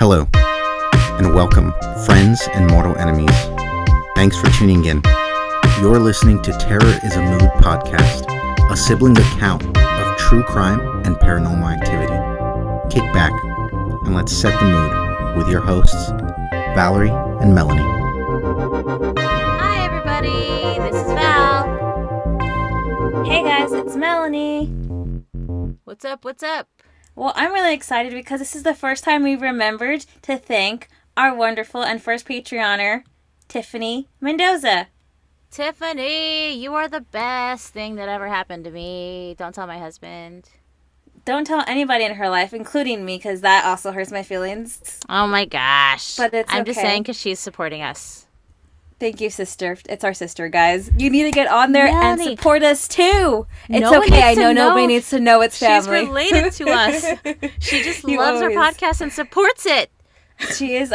Hello, and welcome, friends and mortal enemies. Thanks for tuning in. You're listening to Terror is a Mood podcast, a sibling account of true crime and paranormal activity. Kick back, and let's set the mood with your hosts, Valerie and Melanie. Hi everybody, this is Val. Hey guys, it's Melanie. What's up, what's up? Well, I'm really excited because this is the first time we've remembered to thank our wonderful and first Patreoner, Tiffany Mendoza. Tiffany, you are the best thing that ever happened to me. Don't tell my husband. Don't tell anybody in her life, including me, because that also hurts my feelings. Oh my gosh. But I'm okay. just saying because she's supporting us. Thank you, sister. It's our sister, guys. You need to get on there and Melanie. support us, too. It's No one okay. needs I to know know. nobody needs to know it's family. She's related to us. She just You loves our always- podcast and supports it. She's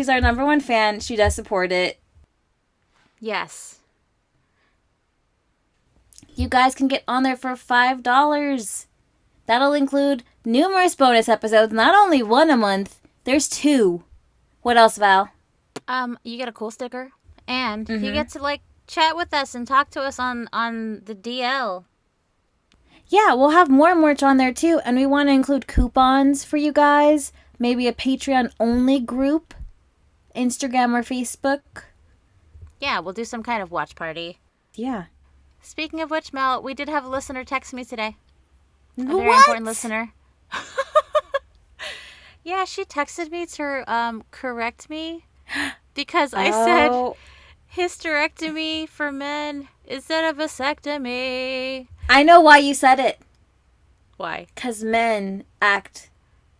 our number one fan. She does support it. Yes. You guys can get on there for $5. That'll include numerous bonus episodes, not only one a month. There's 2. What else, Val? You get a cool sticker. And you get to, chat with us and talk to us on the DL. Yeah, we'll have more merch on there, too. And we want to include coupons for you guys. Maybe a Patreon-only group. Instagram or Facebook. Yeah, we'll do some kind of watch party. Yeah. Speaking of which, Mel, we did have a listener text me today. A very What? important listener. Yeah, she texted me to correct me because I said hysterectomy for men instead of vasectomy. I know why you said it. Why? Because men act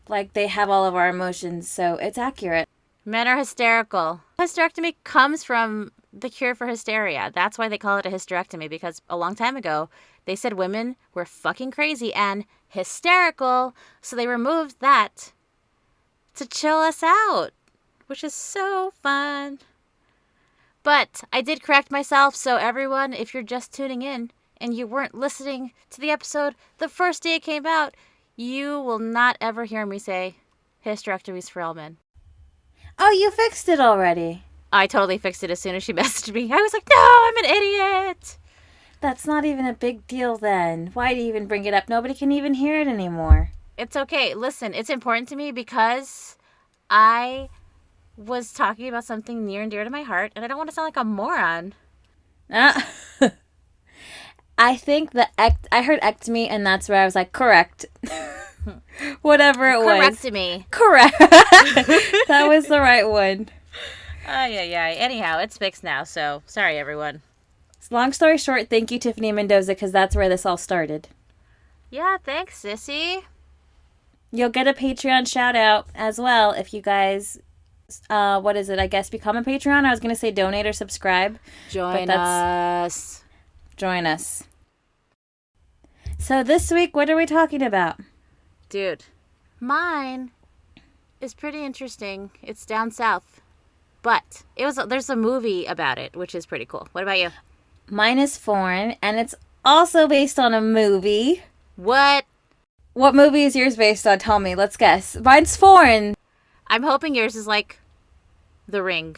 like they have all of our emotions, so it's accurate. Men are hysterical. Hysterectomy comes from the cure for hysteria. That's why they call it a hysterectomy, because a long time ago, they said women were fucking crazy and hysterical, so they removed that to chill us out, which is so fun. But I did correct myself, so everyone, if you're just tuning in and you weren't listening to the episode the first day it came out, you will not ever hear me say hysterectomies for all men. Oh, you fixed it already. I totally fixed it as soon as she messaged me. I was like, no, I'm an idiot. That's not even a big deal then. Why do you even bring it up? Nobody can even hear it anymore. It's okay. Listen, it's important to me because I was talking about something near and dear to my heart, and I don't want to sound like a moron. I think I heard ectomy, and that's where I was like, correct. Whatever it was. Correct-me. Correct. That was the right one. Yeah. Anyhow, it's fixed now, so sorry, everyone. Long story short, thank you, Tiffany Mendoza, because that's where this all started. Yeah, thanks, sissy. You'll get a Patreon shout out as well if you guys, become a Patreon. I was going to say donate or subscribe. Join us. Join us. So this week, what are we talking about? Dude, mine is pretty interesting. It's down south. But there's a movie about it, which is pretty cool. What about you? Mine is foreign, and it's also based on a movie. What? What movie is yours based on? Tell me. Let's guess. Mine's foreign. I'm hoping yours is like The Ring.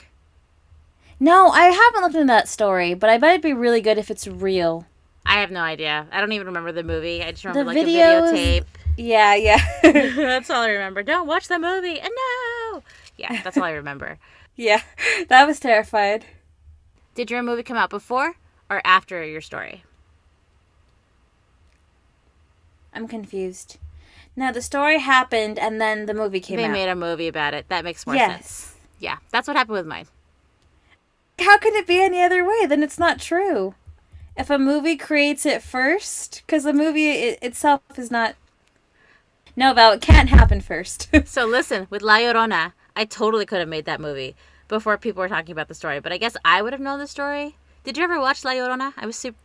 No, I haven't looked into that story, but I bet it'd be really good if it's real. I have no idea. I don't even remember the movie. I just remember The a videos- videotape. Yeah. That's all I remember. Don't watch the movie. No. Yeah, that's all I remember. Yeah, that was terrified. Did your movie come out before or after your story? I'm confused. No, the story happened, and then the movie came out. They made a movie about it. That makes more Yes. sense. Yeah, that's what happened with mine. How can it be any other way? Then it's not true. If a movie creates it first, because the movie itself is not... No, Val, it can't happen first. So listen, with La Llorona, I totally could have made that movie before people were talking about the story. But I guess I would have known the story. Did you ever watch La Llorona?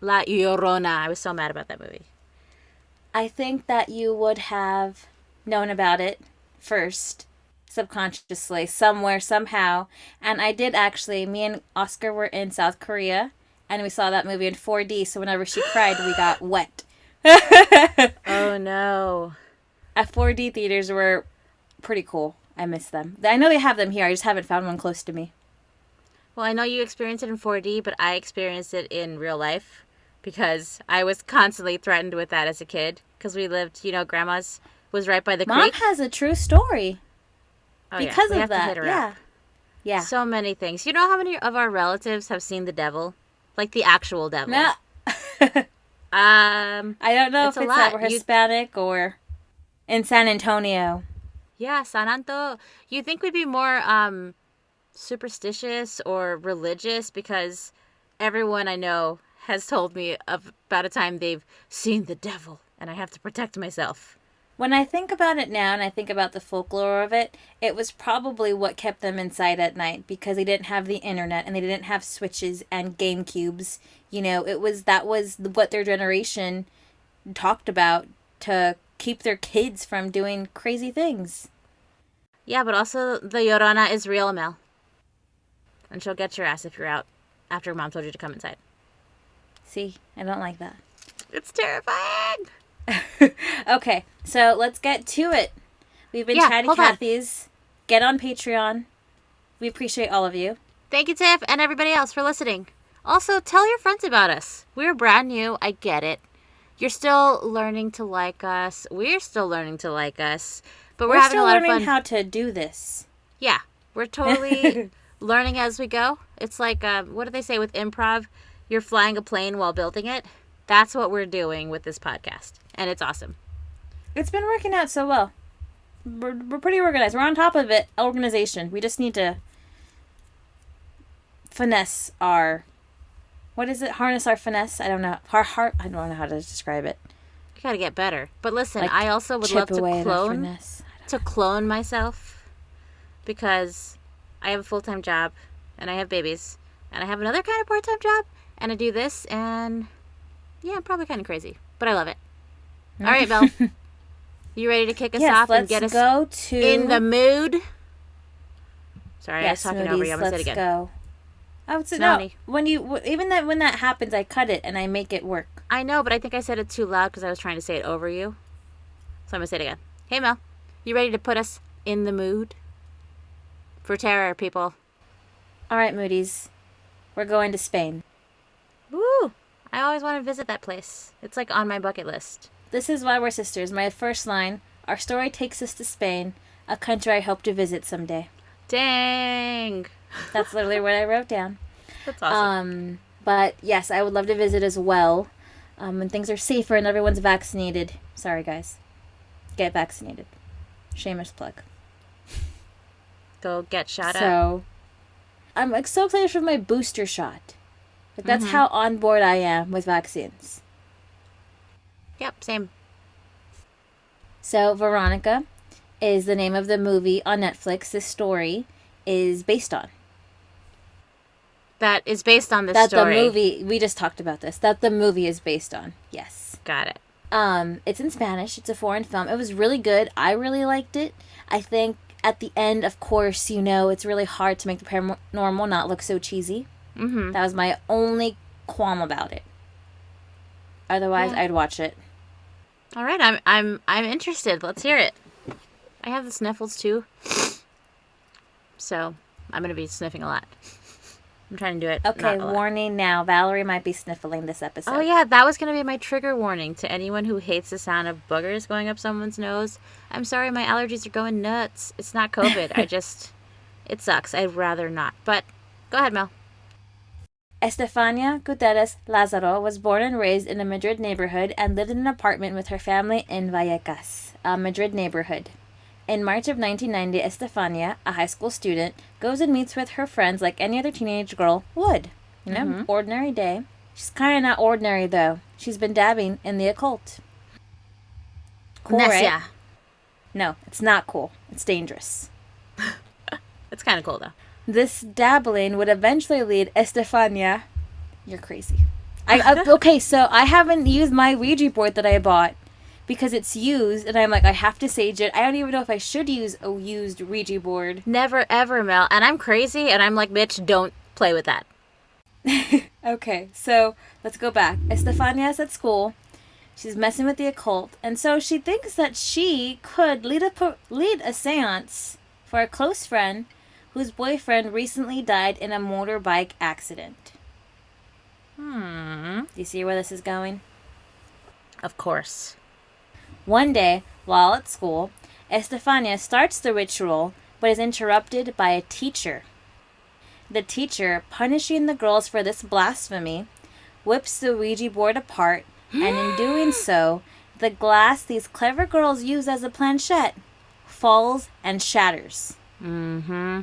La Llorona. I was so mad about that movie. I think that you would have known about it first, subconsciously, somewhere, somehow. And I did actually. Me and Oscar were in South Korea, and we saw that movie in 4D, so whenever she cried, we got wet. Oh, no. At 4D theaters were pretty cool. I miss them. I know they have them here. I just haven't found one close to me. Well, I know you experienced it in 4D, but I experienced it in real life because I was constantly threatened with that as a kid because we lived, Grandma's was right by the Mom creek. has a true story Oh, because we of have to that. hit her Yeah. up. Yeah. So many things. You know how many of our relatives have seen the devil? Like the actual devil. No. I don't know if it's that we're Hispanic or in San Antonio. Yeah, San Anto. You think we'd be more superstitious or religious because everyone I know has told me about a time they've seen the devil and I have to protect myself. When I think about it now and I think about the folklore of it, it was probably what kept them inside at night because they didn't have the internet and they didn't have switches and game cubes. That was what their generation talked about to keep their kids from doing crazy things. Yeah, but also the Llorona is real, Mel. And she'll get your ass if you're out after Mom told you to come inside. See, I don't like that. It's terrifying. Okay, so let's get to it. We've been Chatty Cathy's. Get on Patreon. We appreciate all of you. Thank you, Tiff, and everybody else for listening. Also, tell your friends about us. We're brand new. I get it. You're still learning to like us. We're still learning to like us. But we're having a lot of fun. We're still learning how to do this. Yeah, we're totally learning as we go. It's like, what do they say with improv? You're flying a plane while building it. That's what we're doing with this podcast. And it's awesome. It's been working out so well. We're pretty organized. We're on top of it. Organization. We just need to finesse our... What is it? Harness our finesse? I don't know. I don't know how to describe it. You gotta get better. But listen, Like, I also would love to clone myself because I have a full-time job and I have babies and I have another kind of part-time job and I do this and yeah, I'm probably kind of crazy, but I love it. All right, Belle. You ready to kick us off and get us in the mood? Sorry, I was talking over you. I'm going to say it again. Go. I would say no. When that happens, I cut it and I make it work. I know, but I think I said it too loud because I was trying to say it over you. So I'm going to say it again. Hey, Mel. You ready to put us in the mood? For terror, people. All right, Moody's. We're going to Spain. Woo! I always want to visit that place. It's like on my bucket list. This is why we're sisters. My first line, our story takes us to Spain, a country I hope to visit someday. Dang! That's literally what I wrote down. That's awesome. But yes, I would love to visit as well. When things are safer and everyone's vaccinated. Sorry, guys. Get vaccinated. Shameless plug. Go get shot up. So, I'm so excited for my booster shot. Like, that's how on board I am with vaccines. Yep, same. So, Veronica is the name of the movie on Netflix this story is based on. That is based on this story. That the movie, we just talked about this, that the movie is based on. Yes. Got it. It's in Spanish. It's a foreign film. It was really good. I really liked it. I think at the end, of course, it's really hard to make the paranormal not look so cheesy. Mm-hmm. That was my only qualm about it. Otherwise, I'd watch it. All right, I'm interested. Let's hear it. I have the sniffles too, so I'm gonna be sniffing a lot. I'm trying to do it. Okay, warning now. Valerie might be sniffling this episode. Oh yeah, that was gonna be my trigger warning to anyone who hates the sound of boogers going up someone's nose. I'm sorry, my allergies are going nuts. It's not COVID. It sucks. I'd rather not. But go ahead, Mel. Estefania Lazaro was born and raised in a Madrid neighborhood and lived in an apartment with her family in Vallecas, a Madrid neighborhood. In March of 1990, Estefania, a high school student, goes and meets with her friends like any other teenage girl would. Ordinary day. She's kind of not ordinary, though. She's been dabbing in the occult. Cool, right? No, it's not cool. It's dangerous. It's kind of cool, though. This dabbling would eventually lead Estefania... You're crazy. Okay, so I haven't used my Ouija board that I bought because it's used, and I'm like, I have to sage it. I don't even know if I should use a used Ouija board. Never, ever, Mel. And I'm crazy, and I'm like, bitch, don't play with that. Okay, so let's go back. Estefania's at school. She's messing with the occult, and so she thinks that she could lead a seance for a close friend whose boyfriend recently died in a motorbike accident. Do you see where this is going? Of course. One day, while at school, Estefania starts the ritual but is interrupted by a teacher. The teacher, punishing the girls for this blasphemy, whips the Ouija board apart, and in doing so, the glass these clever girls use as a planchette falls and shatters. Mm-hmm.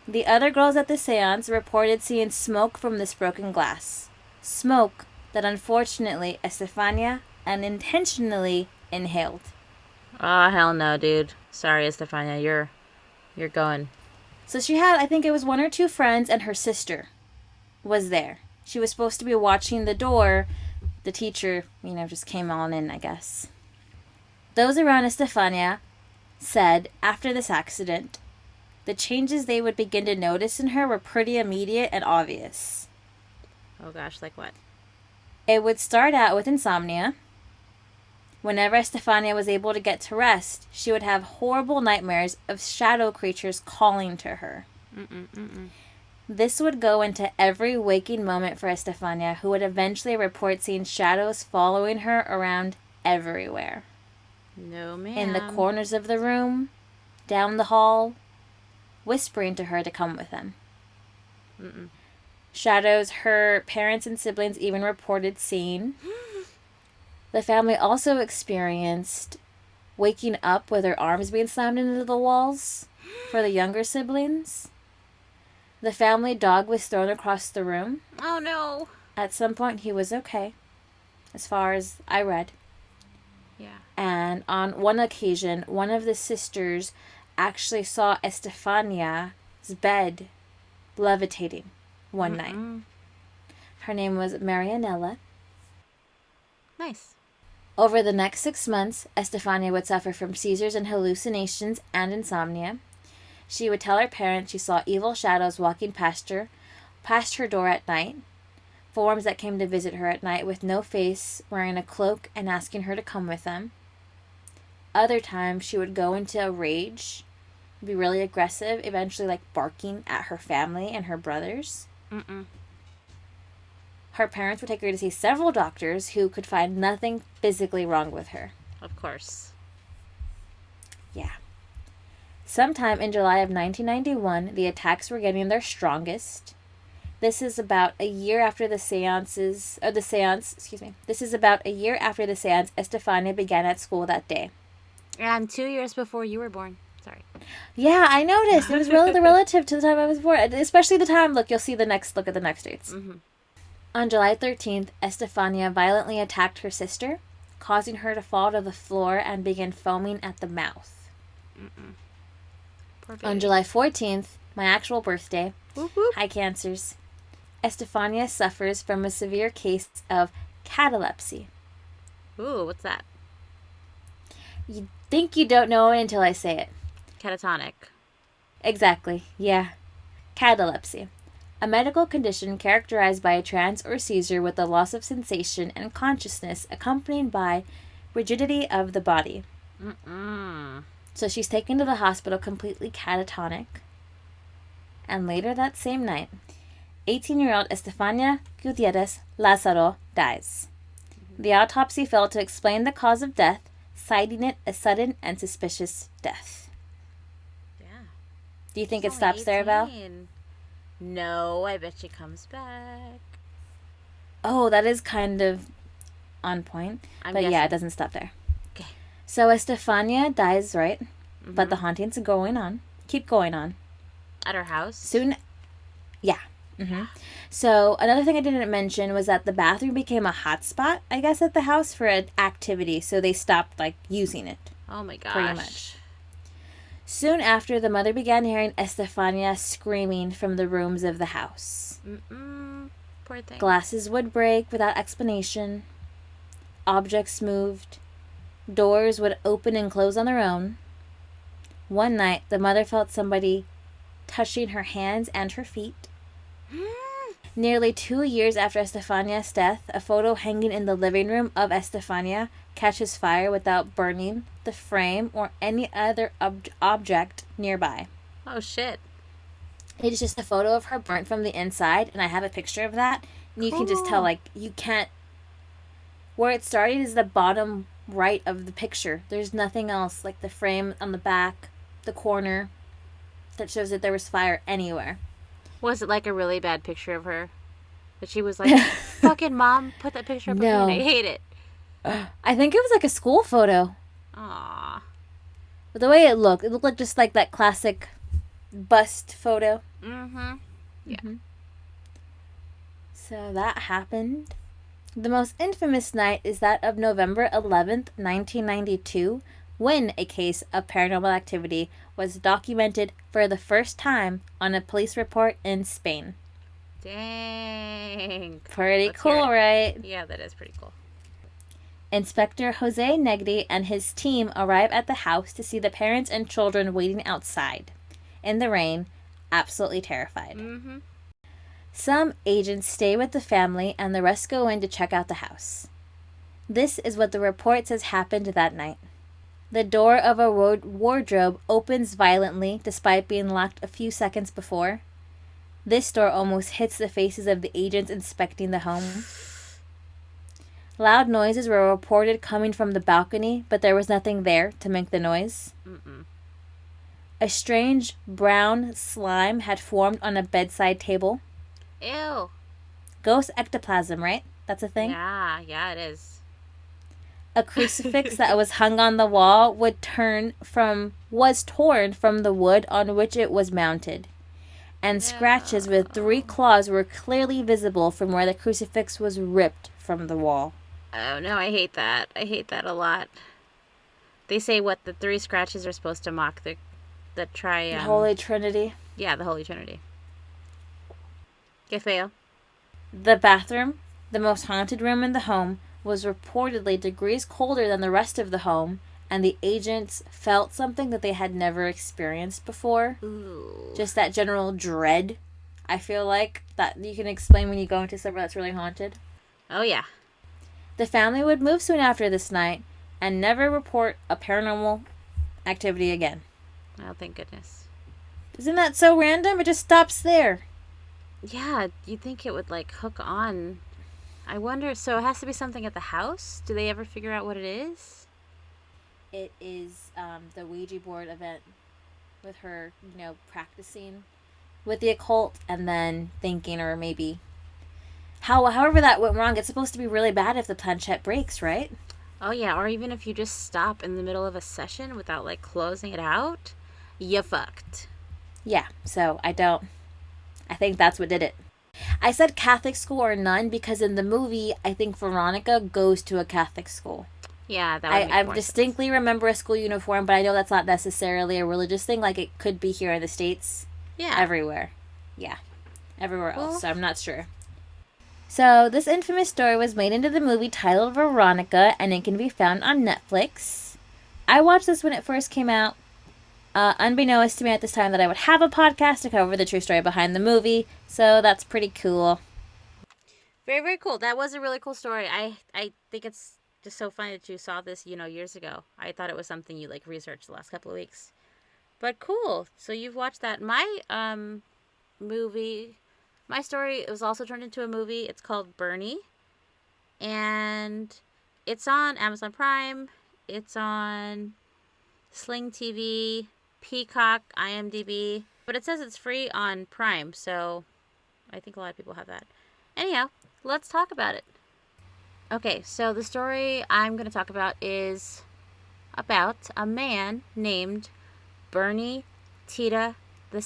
The other girls at the seance reported seeing smoke from this broken glass. Smoke that unfortunately Estefania unintentionally inhaled. Oh, hell no, dude. Sorry, Estefania. You're going. So she had, I think it was 1 or 2 friends, and her sister was there. She was supposed to be watching the door. The teacher, just came on in, I guess. Those around Estefania said, after this accident, the changes they would begin to notice in her were pretty immediate and obvious. Oh gosh, like what? It would start out with insomnia. Whenever Estefania was able to get to rest, she would have horrible nightmares of shadow creatures calling to her. This would go into every waking moment for Estefania, who would eventually report seeing shadows following her around everywhere. No, ma'am. In the corners of the room, down the hall, whispering to her to come with them. Shadows her parents and siblings even reported seeing. The family also experienced waking up with their arms being slammed into the walls for the younger siblings. The family dog was thrown across the room. Oh no. At some point, he was okay, as far as I read. Yeah. And on one occasion, one of the sisters actually saw Estefania's bed levitating one night. Her name was Marianella. Nice. Over the next 6 months, Estefania would suffer from seizures and hallucinations and insomnia. She would tell her parents she saw evil shadows walking past her door at night, forms that came to visit her at night with no face, wearing a cloak and asking her to come with them. Other times, she would go into a rage, be really aggressive, eventually barking at her family and her brothers. Her parents would take her to see several doctors who could find nothing physically wrong with her. Of course. Yeah. Sometime in July of 1991, the attacks were getting their strongest. This is about a year after the seance. This is about a year after the seance Estefania began at school that day. And 2 years before you were born. Sorry. Yeah, I noticed. It was really relative to the time I was born. Especially the time. Look, you'll see the next look at the next dates. On July 13th, Estefania violently attacked her sister, causing her to fall to the floor and begin foaming at the mouth. On July 14th, my actual birthday, hi Cancers, Estefania suffers from a severe case of catalepsy. Ooh, what's that? You think you don't know it until I say it. Catatonic. Exactly, yeah. Catalepsy. A medical condition characterized by a trance or seizure with the loss of sensation and consciousness accompanied by rigidity of the body. So she's taken to the hospital completely catatonic. And later that same night, 18-year-old Estefania Lazaro dies. The autopsy failed to explain the cause of death, citing it a sudden and suspicious death. Yeah. Do you think it stops there, Val? No, I bet she comes back. Oh, that is kind of on point. I'm but guessing. Yeah, it doesn't stop there. Okay. So Estefania dies, right? But the hauntings are going on. Keep going on. At her house? Soon. Yeah. So another thing I didn't mention was that the bathroom became a hotspot, I guess, at the house for an activity. So they stopped, using it. Oh my gosh. Pretty much. Soon after, the mother began hearing Estefania screaming from the rooms of the house. Poor thing. Glasses would break without explanation. Objects moved. Doors would open and close on their own. One night, the mother felt somebody touching her hands and her feet. Nearly 2 years after Estefania's death, a photo hanging in the living room of Estefania catches fire without burning the frame or any other object nearby. Oh, shit. It is just a photo of her burnt from the inside, and I have a picture of that. And you can just tell, like, you can't... Where it started is the bottom right of the picture. There's nothing else, like the frame on the back, the corner, that shows that there was fire anywhere. Was it like a really bad picture of her? That she was like, fucking mom, put that picture up of me and I hate it. I think it was like a school photo. Aww. But the way it looked like just like that classic bust photo. Mm-hmm. Yeah. Mm-hmm. So that happened. The most infamous night is that of November 11th, 1992, when a case of paranormal activity was documented for the first time on a police report in Spain. Dang. Pretty cool, right? Yeah, that is pretty cool. Inspector Jose Negri and his team arrive at the house to see the parents and children waiting outside in the rain, absolutely terrified. Mm-hmm. Some agents stay with the family and the rest go in to check out the house. This is what the report says happened that night. The door of a wardrobe opens violently despite being locked a few seconds before. This door almost hits the faces of the agents inspecting the home. Loud noises were reported coming from the balcony, but there was nothing there to make the noise. Mm-mm. A strange brown slime had formed on a bedside table. Ew. Ghost ectoplasm, right? That's a thing? Yeah, it is. A crucifix that was hung on the wall was torn from the wood on which it was mounted. And scratches with 3 claws were clearly visible from where the crucifix was ripped from the wall. Oh, no, I hate that. I hate that a lot. They say the 3 scratches are supposed to mock the the Holy Trinity. Yeah, the Holy Trinity. Que feo. The bathroom, the most haunted room in the home, was reportedly degrees colder than the rest of the home, and the agents felt something that they had never experienced before. Ooh. Just that general dread, I feel like, that you can explain when you go into somewhere that's really haunted. Oh, yeah. The family would move soon after this night and never report a paranormal activity again. Oh, thank goodness. Isn't that so random? It just stops there. Yeah, you'd think it would, hook on. I wonder, so it has to be something at the house? Do they ever figure out what it is? It is the Ouija board event with her, practicing with the occult and then thinking, or maybe... However that went wrong, it's supposed to be really bad if the planchette breaks, right? Oh, yeah, or even if you just stop in the middle of a session without, closing it out, you fucked. Yeah, so I think that's what did it. I said Catholic school or nun because in the movie, I think Veronica goes to a Catholic school. Yeah, that would make I more distinctly sense. remember a school uniform, but I know that's not necessarily a religious thing. It could be here in the States. Yeah. Everywhere. Yeah. Everywhere else, so I'm not sure. So, this infamous story was made into the movie titled Veronica, and it can be found on Netflix. I watched this when it first came out. Unbeknownst to me at this time that I would have a podcast to cover the true story behind the movie, so that's pretty cool. Very, very cool. That was a really cool story. I think it's just so funny that you saw this, years ago. I thought it was something you, researched the last couple of weeks. But cool. So you've watched that. My story, it was also turned into a movie. It's called Bernie. And it's on Amazon Prime. It's on Sling TV, Peacock, IMDb. But it says it's free on Prime, so I think a lot of people have that. Anyhow, let's talk about it. Okay, so the story I'm going to talk about is about a man named Bernie Tiede II.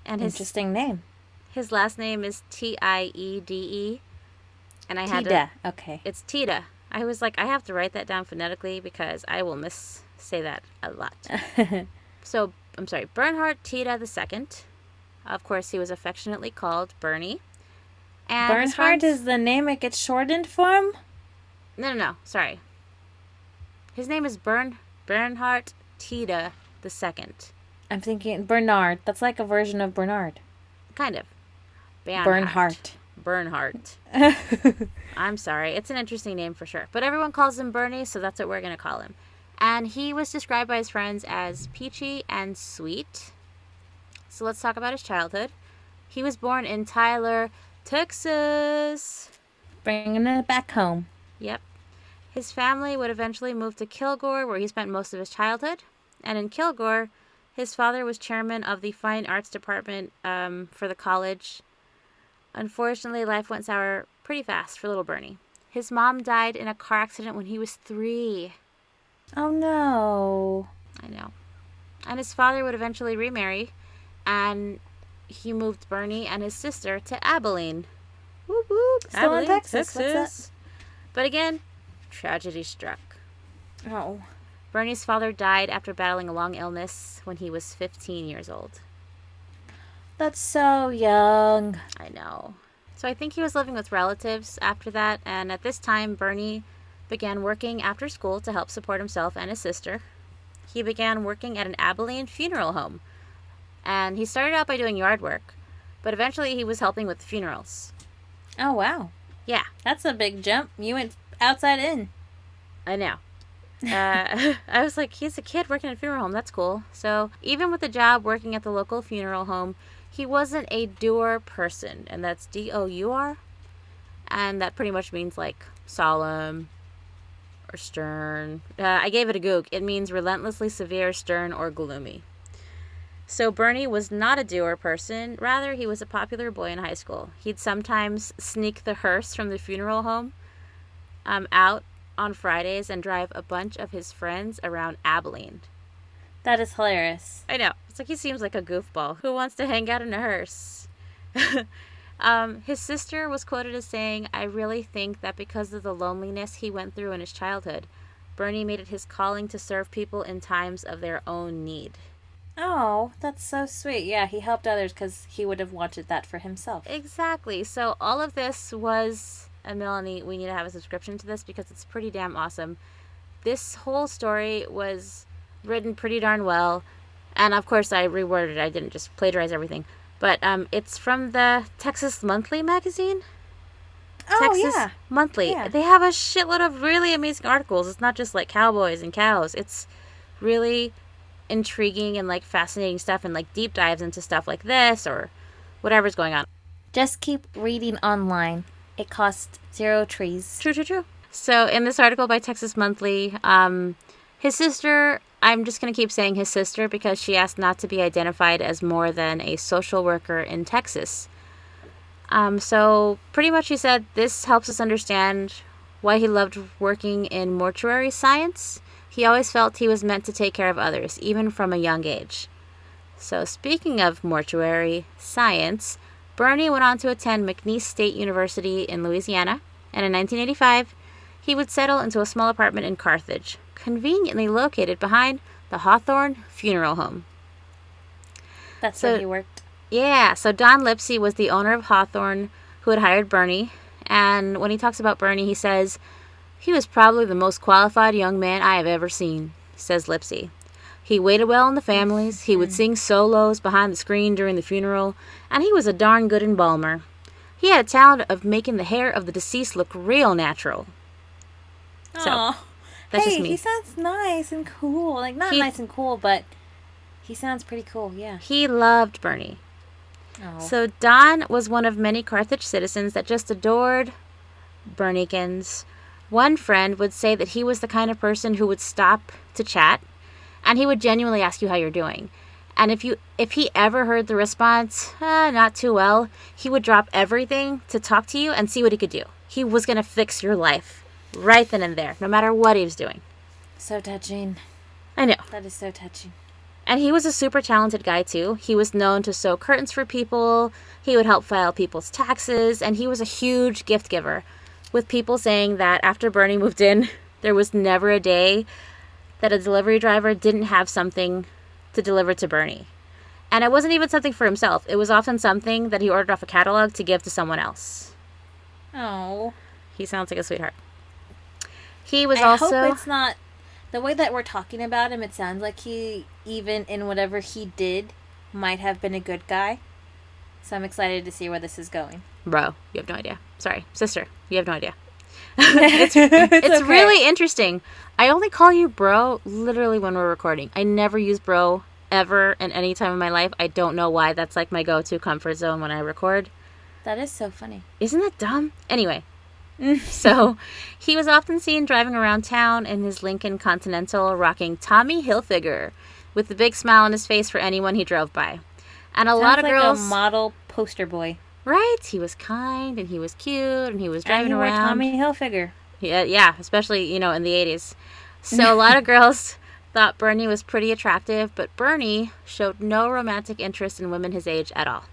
And interesting name. His last name is Tiede. And I had Tiede, okay. It's Tiede. I was like, I have to write that down phonetically because I will say that a lot. So, I'm sorry, Bernhard Tiede II. Of course, he was affectionately called Bernie. And Bernhard is the name it gets shortened from? No, sorry. His name is Bernhard Tiede II. I'm thinking Bernard. That's like a version of Bernard. Kind of. Bernhard. Bernhardt. I'm sorry. It's an interesting name for sure. But everyone calls him Bernie, so that's what we're going to call him. And he was described by his friends as peachy and sweet. So let's talk about his childhood. He was born in Tyler, Texas. Bringing it back home. Yep. His family would eventually move to Kilgore, where he spent most of his childhood. And in Kilgore, his father was chairman of the fine arts department for the college. Unfortunately, life went sour pretty fast for little Bernie. His mom died in a car accident when he was 3. Oh, no. I know. And his father would eventually remarry, and he moved Bernie and his sister to Abilene. Whoop, whoop. Still Abilene, in Texas. What's that? But again, tragedy struck. Oh. Bernie's father died after battling a long illness when he was 15 years old. That's so young. I know. So I think he was living with relatives after that, and at this time, Bernie began working after school to help support himself and his sister. He began working at an Abilene funeral home, and he started out by doing yard work, but eventually he was helping with the funerals. Oh, wow. Yeah. That's a big jump. You went outside in. I know. I was like, he's a kid working at a funeral home. That's cool. So even with the job working at the local funeral home, he wasn't a doer person, and that's D-O-U-R. And that pretty much means like solemn or stern. I gave it a goog. It means relentlessly severe, stern, or gloomy. So Bernie was not a doer person. Rather, he was a popular boy in high school. He'd sometimes sneak the hearse from the funeral home out on Fridays and drive a bunch of his friends around Abilene. That is hilarious. I know. It's like he seems like a goofball. Who wants to hang out in a hearse? His sister was quoted as saying, "I really think that because of the loneliness he went through in his childhood, Bernie made it his calling to serve people in times of their own need." Oh, that's so sweet. Yeah, he helped others because he would have wanted that for himself. Exactly. So all of this was, and Melanie, we need to have a subscription to this because it's pretty damn awesome. This whole story was written pretty darn well. And of course I reworded it. I didn't just plagiarize everything. But it's from the Texas Monthly magazine. Oh, Texas yeah. Monthly. Yeah. They have a shitload of really amazing articles. It's not just like cowboys and cows. It's really intriguing and like fascinating stuff, and like deep dives into stuff like this or whatever's going on. Just keep reading online. It costs 0 trees. True. So in this article by Texas Monthly, his sister, I'm just going to keep saying his sister because she asked not to be identified as more than a social worker in Texas. So pretty much he said this helps us understand why he loved working in mortuary science. He always felt he was meant to take care of others, even from a young age. So speaking of mortuary science, Bernie went on to attend McNeese State University in Louisiana, and in 1985, he would settle into a small apartment in Carthage, conveniently located behind the Hawthorne Funeral Home. That's where he worked. Yeah, so Don Lipsey was the owner of Hawthorne who had hired Bernie, and when he talks about Bernie, he says, "He was probably the most qualified young man I have ever seen," says Lipsey. "He waited well on the families, he would sing solos behind the screen during the funeral, and he was a darn good embalmer. He had a talent of making the hair of the deceased look real natural." So, that's just me. He sounds nice and cool. Like, not nice and cool, but he sounds pretty cool, yeah. He loved Bernie. Oh. So Don was one of many Carthage citizens that just adored Berniekins. One friend would say that he was the kind of person who would stop to chat, and he would genuinely ask you how you're doing. And if he ever heard the response, not too well, he would drop everything to talk to you and see what he could do. He was going to fix your life right then and there, no matter what he was doing. So touching. I know. That is so touching. And he was a super talented guy, too. He was known to sew curtains for people. He would help file people's taxes. And he was a huge gift giver, with people saying that after Bernie moved in, there was never a day that a delivery driver didn't have something to deliver to Bernie. And it wasn't even something for himself. It was often something that he ordered off a catalog to give to someone else. Oh. He sounds like a sweetheart. He was I also... hope it's not... The way that we're talking about him, it sounds like he, even in whatever he did, might have been a good guy. So I'm excited to see where this is going. Bro, you have no idea. Sorry. Sister, you have no idea. It's okay. Really interesting. I only call you bro literally when we're recording. I never use bro ever in any time of my life. I don't know why. That's like my go-to comfort zone when I record. That is so funny. Isn't that dumb? Anyway, so he was often seen driving around town in his Lincoln Continental rocking Tommy Hilfiger with the big smile on his face for anyone he drove by. And a lot of girls... like a model poster boy. Right? He was kind and he was cute and he was driving around. And he wore Tommy Hilfiger. Yeah, especially, in the 80s. So a lot of girls thought Bernie was pretty attractive, but Bernie showed no romantic interest in women his age at all.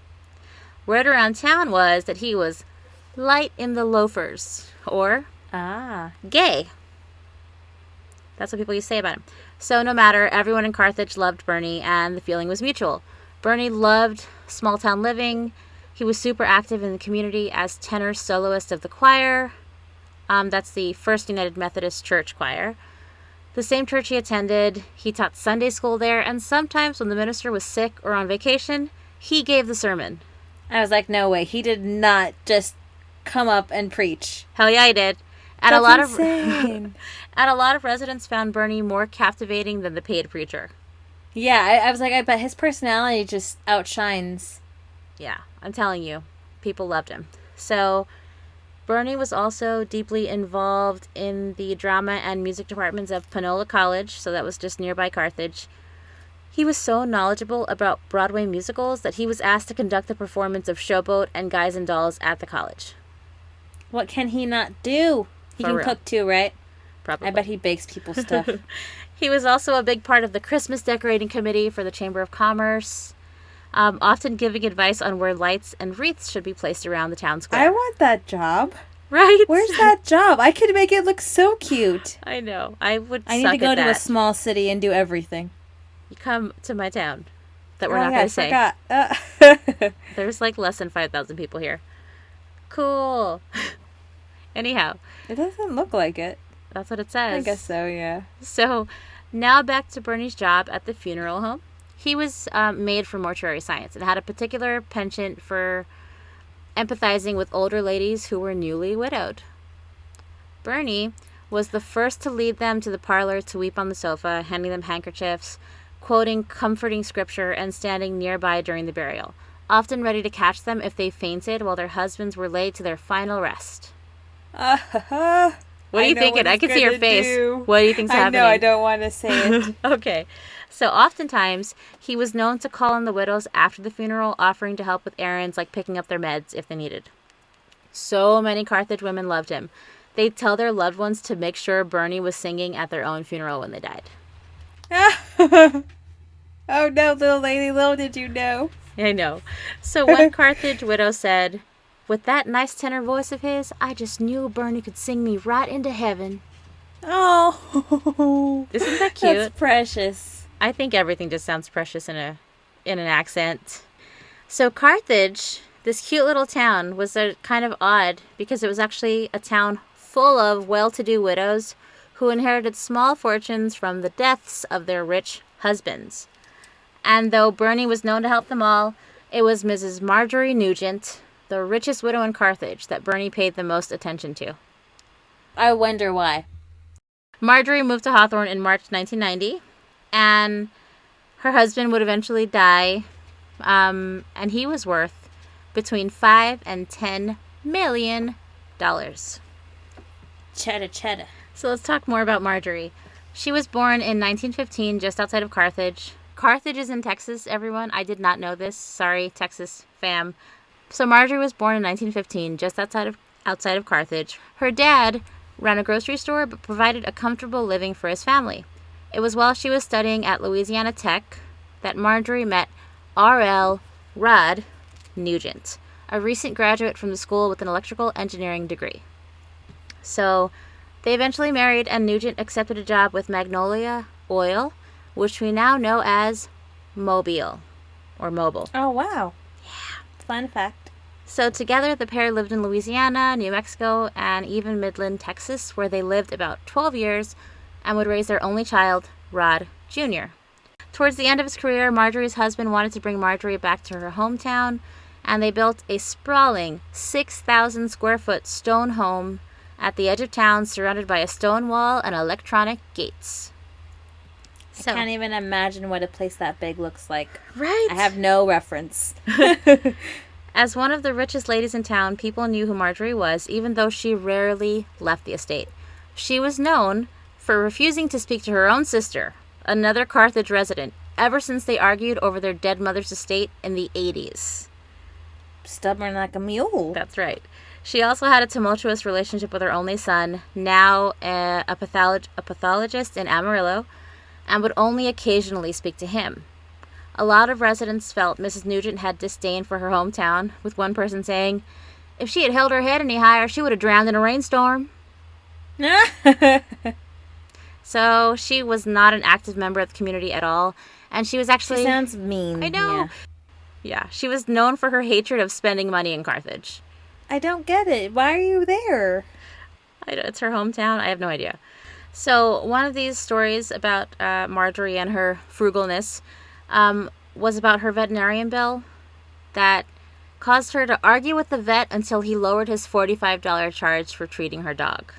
Word around town was that he was light in the loafers, or gay. That's what people used to say about him. So no matter, everyone in Carthage loved Bernie, and the feeling was mutual. Bernie loved small-town living. He was super active in the community as tenor soloist of the choir. That's the First United Methodist Church choir. The same church he attended. He taught Sunday school there, and sometimes when the minister was sick or on vacation, he gave the sermon. I was like, no way. He did not just come up and preach. Hell yeah, he did. And That's insane. And a lot of residents found Bernie more captivating than the paid preacher. Yeah, I was like, I bet his personality just outshines. Yeah, I'm telling you, people loved him. So Bernie was also deeply involved in the drama and music departments of Panola College, so that was just nearby Carthage. He was so knowledgeable about Broadway musicals that he was asked to conduct the performance of Showboat and Guys and Dolls at the college. What can he not do? He can cook too, right? Probably. I bet he bakes people stuff. He was also a big part of the Christmas decorating committee for the Chamber of Commerce, often giving advice on where lights and wreaths should be placed around the town square. I want that job. Right? Where's that job? I could make it look so cute. I know. I need to go to a small city and do everything. You come to my town that we're not going to say. I forgot. There's like less than 5,000 people here. Cool. Anyhow. It doesn't look like it. That's what it says. I guess so, yeah. So now back to Bernie's job at the funeral home. He was made for mortuary science and had a particular penchant for empathizing with older ladies who were newly widowed. Bernie was the first to lead them to the parlor to weep on the sofa, handing them handkerchiefs, quoting comforting scripture, and standing nearby during the burial, often ready to catch them if they fainted while their husbands were laid to their final rest. What are you thinking? I can see your face. What do you think's happening? I know, I don't want to say it. Okay. So oftentimes, he was known to call on the widows after the funeral, offering to help with errands like picking up their meds if they needed. So many Carthage women loved him. They'd tell their loved ones to make sure Bernie was singing at their own funeral when they died. Oh no, little lady, little did you know. I know. So one Carthage widow said, "With that nice tenor voice of his, I just knew Bernie could sing me right into heaven." Oh, isn't that cute? That's precious. I think everything just sounds precious in an accent. So Carthage, this cute little town, was kind of odd because it was actually a town full of well-to-do widows who inherited small fortunes from the deaths of their rich husbands. And though Bernie was known to help them all, it was Mrs. Marjorie Nugent, the richest widow in Carthage, that Bernie paid the most attention to. I wonder why. Marjorie moved to Hawthorne in March 1990, and her husband would eventually die, and he was worth between $5 and $10 million. Cheddar. So let's talk more about Marjorie. She was born in 1915 just outside of Carthage. Carthage is in Texas, everyone. I did not know this. Sorry, Texas fam. So Marjorie was born in 1915 just outside of Carthage. Her dad ran a grocery store but provided a comfortable living for his family. It was while she was studying at Louisiana Tech that Marjorie met R.L. Rod Nugent, a recent graduate from the school with an electrical engineering degree. So they eventually married, and Nugent accepted a job with Magnolia Oil, which we now know as Mobile, or Mobil. Oh, wow. Yeah. Fun fact. So together, the pair lived in Louisiana, New Mexico, and even Midland, Texas, where they lived about 12 years and would raise their only child, Rod Jr. Towards the end of his career, Marjorie's husband wanted to bring Marjorie back to her hometown, and they built a sprawling 6,000 square foot stone home at the edge of town, surrounded by a stone wall and electronic gates. I can't even imagine what a place that big looks like. Right? I have no reference. As one of the richest ladies in town, people knew who Marjorie was, even though she rarely left the estate. She was known for refusing to speak to her own sister, another Carthage resident, ever since they argued over their dead mother's estate in the 80s. Stubborn like a mule. That's right. She also had a tumultuous relationship with her only son, now a pathologist in Amarillo, and would only occasionally speak to him. A lot of residents felt Mrs. Nugent had disdain for her hometown, with one person saying, "If she had held her head any higher, she would have drowned in a rainstorm." So she was not an active member of the community at all, and she was actually... She sounds mean. I know. Yeah, she was known for her hatred of spending money in Carthage. I don't get it. Why are you there? I know, it's her hometown. I have no idea. So one of these stories about Marjorie and her frugalness was about her veterinarian bill that caused her to argue with the vet until he lowered his $45 charge for treating her dog.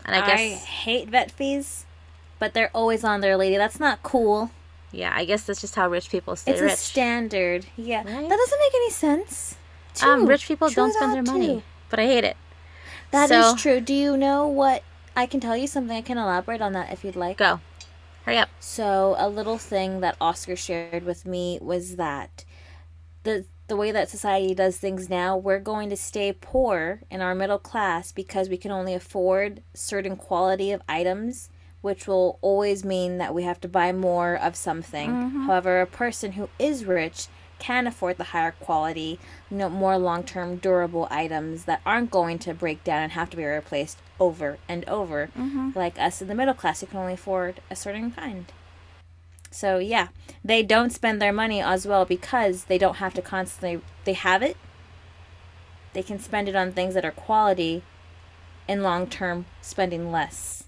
And I hate vet fees, but they're always on there, lady. That's not cool. Yeah, I guess that's just how rich people stay rich. It's a standard. Yeah. Right? That doesn't make any sense. Rich people don't spend their money, but I hate it. That is true. Do you know what? I can tell you something. I can elaborate on that if you'd like. Go. Hurry up. So, a little thing that Oscar shared with me was that the way that society does things now, we're going to stay poor in our middle class because we can only afford certain quality of items, which will always mean that we have to buy more of something. Mm-hmm. However, a person who is rich can afford the higher quality, more long-term durable items that aren't going to break down and have to be replaced over and over. Mm-hmm. Like us in the middle class, who can only afford a certain kind. So yeah, they don't spend their money as well because they don't have to constantly, they have it. They can spend it on things that are quality and long-term spending less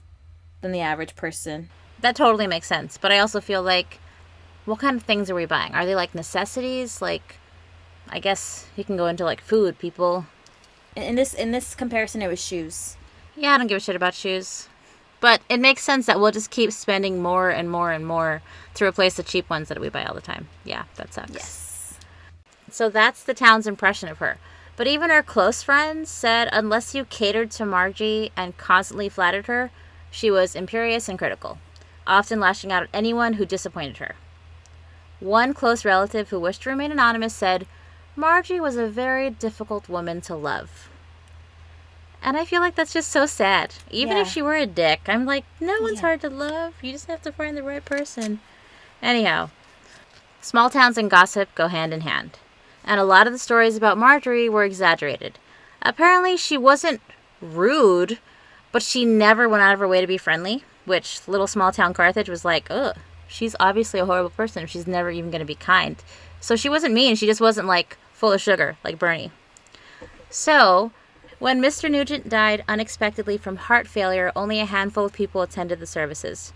than the average person. That totally makes sense. But I also feel like, what kind of things are we buying? Are they like necessities? Like, I guess you can go into like food, people. In this comparison, it was shoes. Yeah, I don't give a shit about shoes. But it makes sense that we'll just keep spending more and more and more to replace the cheap ones that we buy all the time. Yeah, that sucks. Yes. So that's the town's impression of her. But even her close friends said unless you catered to Margie and constantly flattered her, she was imperious and critical, often lashing out at anyone who disappointed her. One close relative who wished to remain anonymous said, "Margie was a very difficult woman to love." And I feel like that's just so sad. Even if she were a dick, I'm like, no one's hard to love. You just have to find the right person. Anyhow, small towns and gossip go hand in hand. And a lot of the stories about Marjorie were exaggerated. Apparently, she wasn't rude, but she never went out of her way to be friendly, which little small town Carthage was like, ugh, she's obviously a horrible person if she's never even going to be kind. So she wasn't mean. She just wasn't, like, full of sugar, like Bernie. So when Mr. Nugent died unexpectedly from heart failure, only a handful of people attended the services.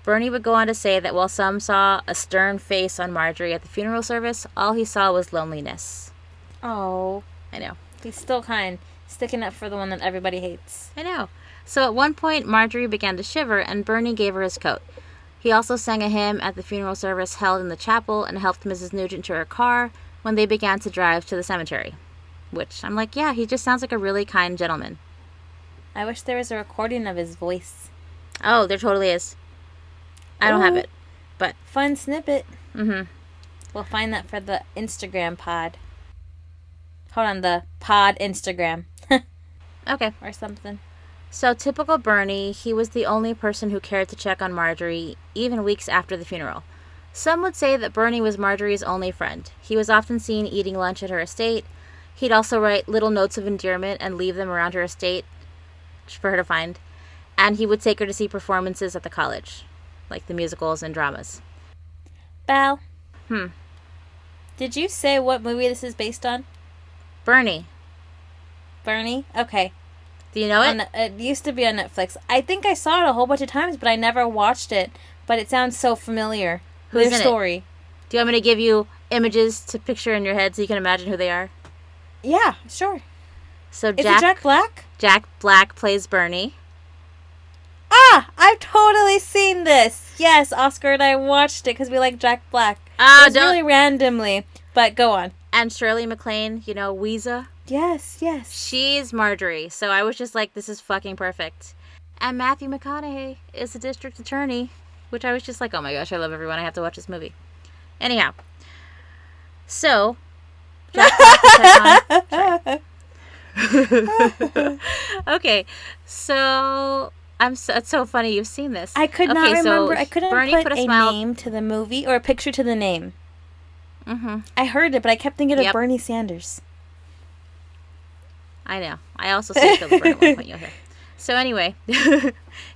Bernie would go on to say that while some saw a stern face on Marjorie at the funeral service, all he saw was loneliness. Oh. I know. He's still kind. Sticking up for the one that everybody hates. I know. So at one point, Marjorie began to shiver, and Bernie gave her his coat. He also sang a hymn at the funeral service held in the chapel and helped Mrs. Nugent to her car when they began to drive to the cemetery. Which, I'm like, yeah, he just sounds like a really kind gentleman. I wish there was a recording of his voice. Oh, there totally is. I don't have it, but... Fun snippet. Mm-hmm. We'll find that for the Instagram pod. Hold on, the pod Instagram. Okay. Or something. So, typical Bernie, he was the only person who cared to check on Marjorie, even weeks after the funeral. Some would say that Bernie was Marjorie's only friend. He was often seen eating lunch at her estate. He'd also write little notes of endearment and leave them around her estate for her to find. And he would take her to see performances at the college, like the musicals and dramas. Val? Did you say what movie this is based on? Bernie. Bernie? Okay. Do you know it? It used to be on Netflix. I think I saw it a whole bunch of times, but I never watched it. But it sounds so familiar. Who's in story. It? Do you want me to give you images to picture in your head so you can imagine who they are? Yeah, sure. So Is it Jack Black? Jack Black plays Bernie. Ah, I've totally seen this. Yes, Oscar and I watched it because we like Jack Black. Ah, it was really randomly, but go on. And Shirley MacLaine, you know, Weezer. Yes, yes. She's Marjorie. So I was just like, this is fucking perfect. And Matthew McConaughey is the district attorney, which I was just like, oh my gosh, I love everyone. I have to watch this movie. Anyhow. So, Jack Black Okay, so it's so funny you've seen this. I could not remember. I couldn't Bernie put a name to the movie or a picture to the name. Mm-hmm. I heard it, but I kept thinking of Bernie Sanders. I know. I also said Philip Bernie at one point, you'll hear. So anyway,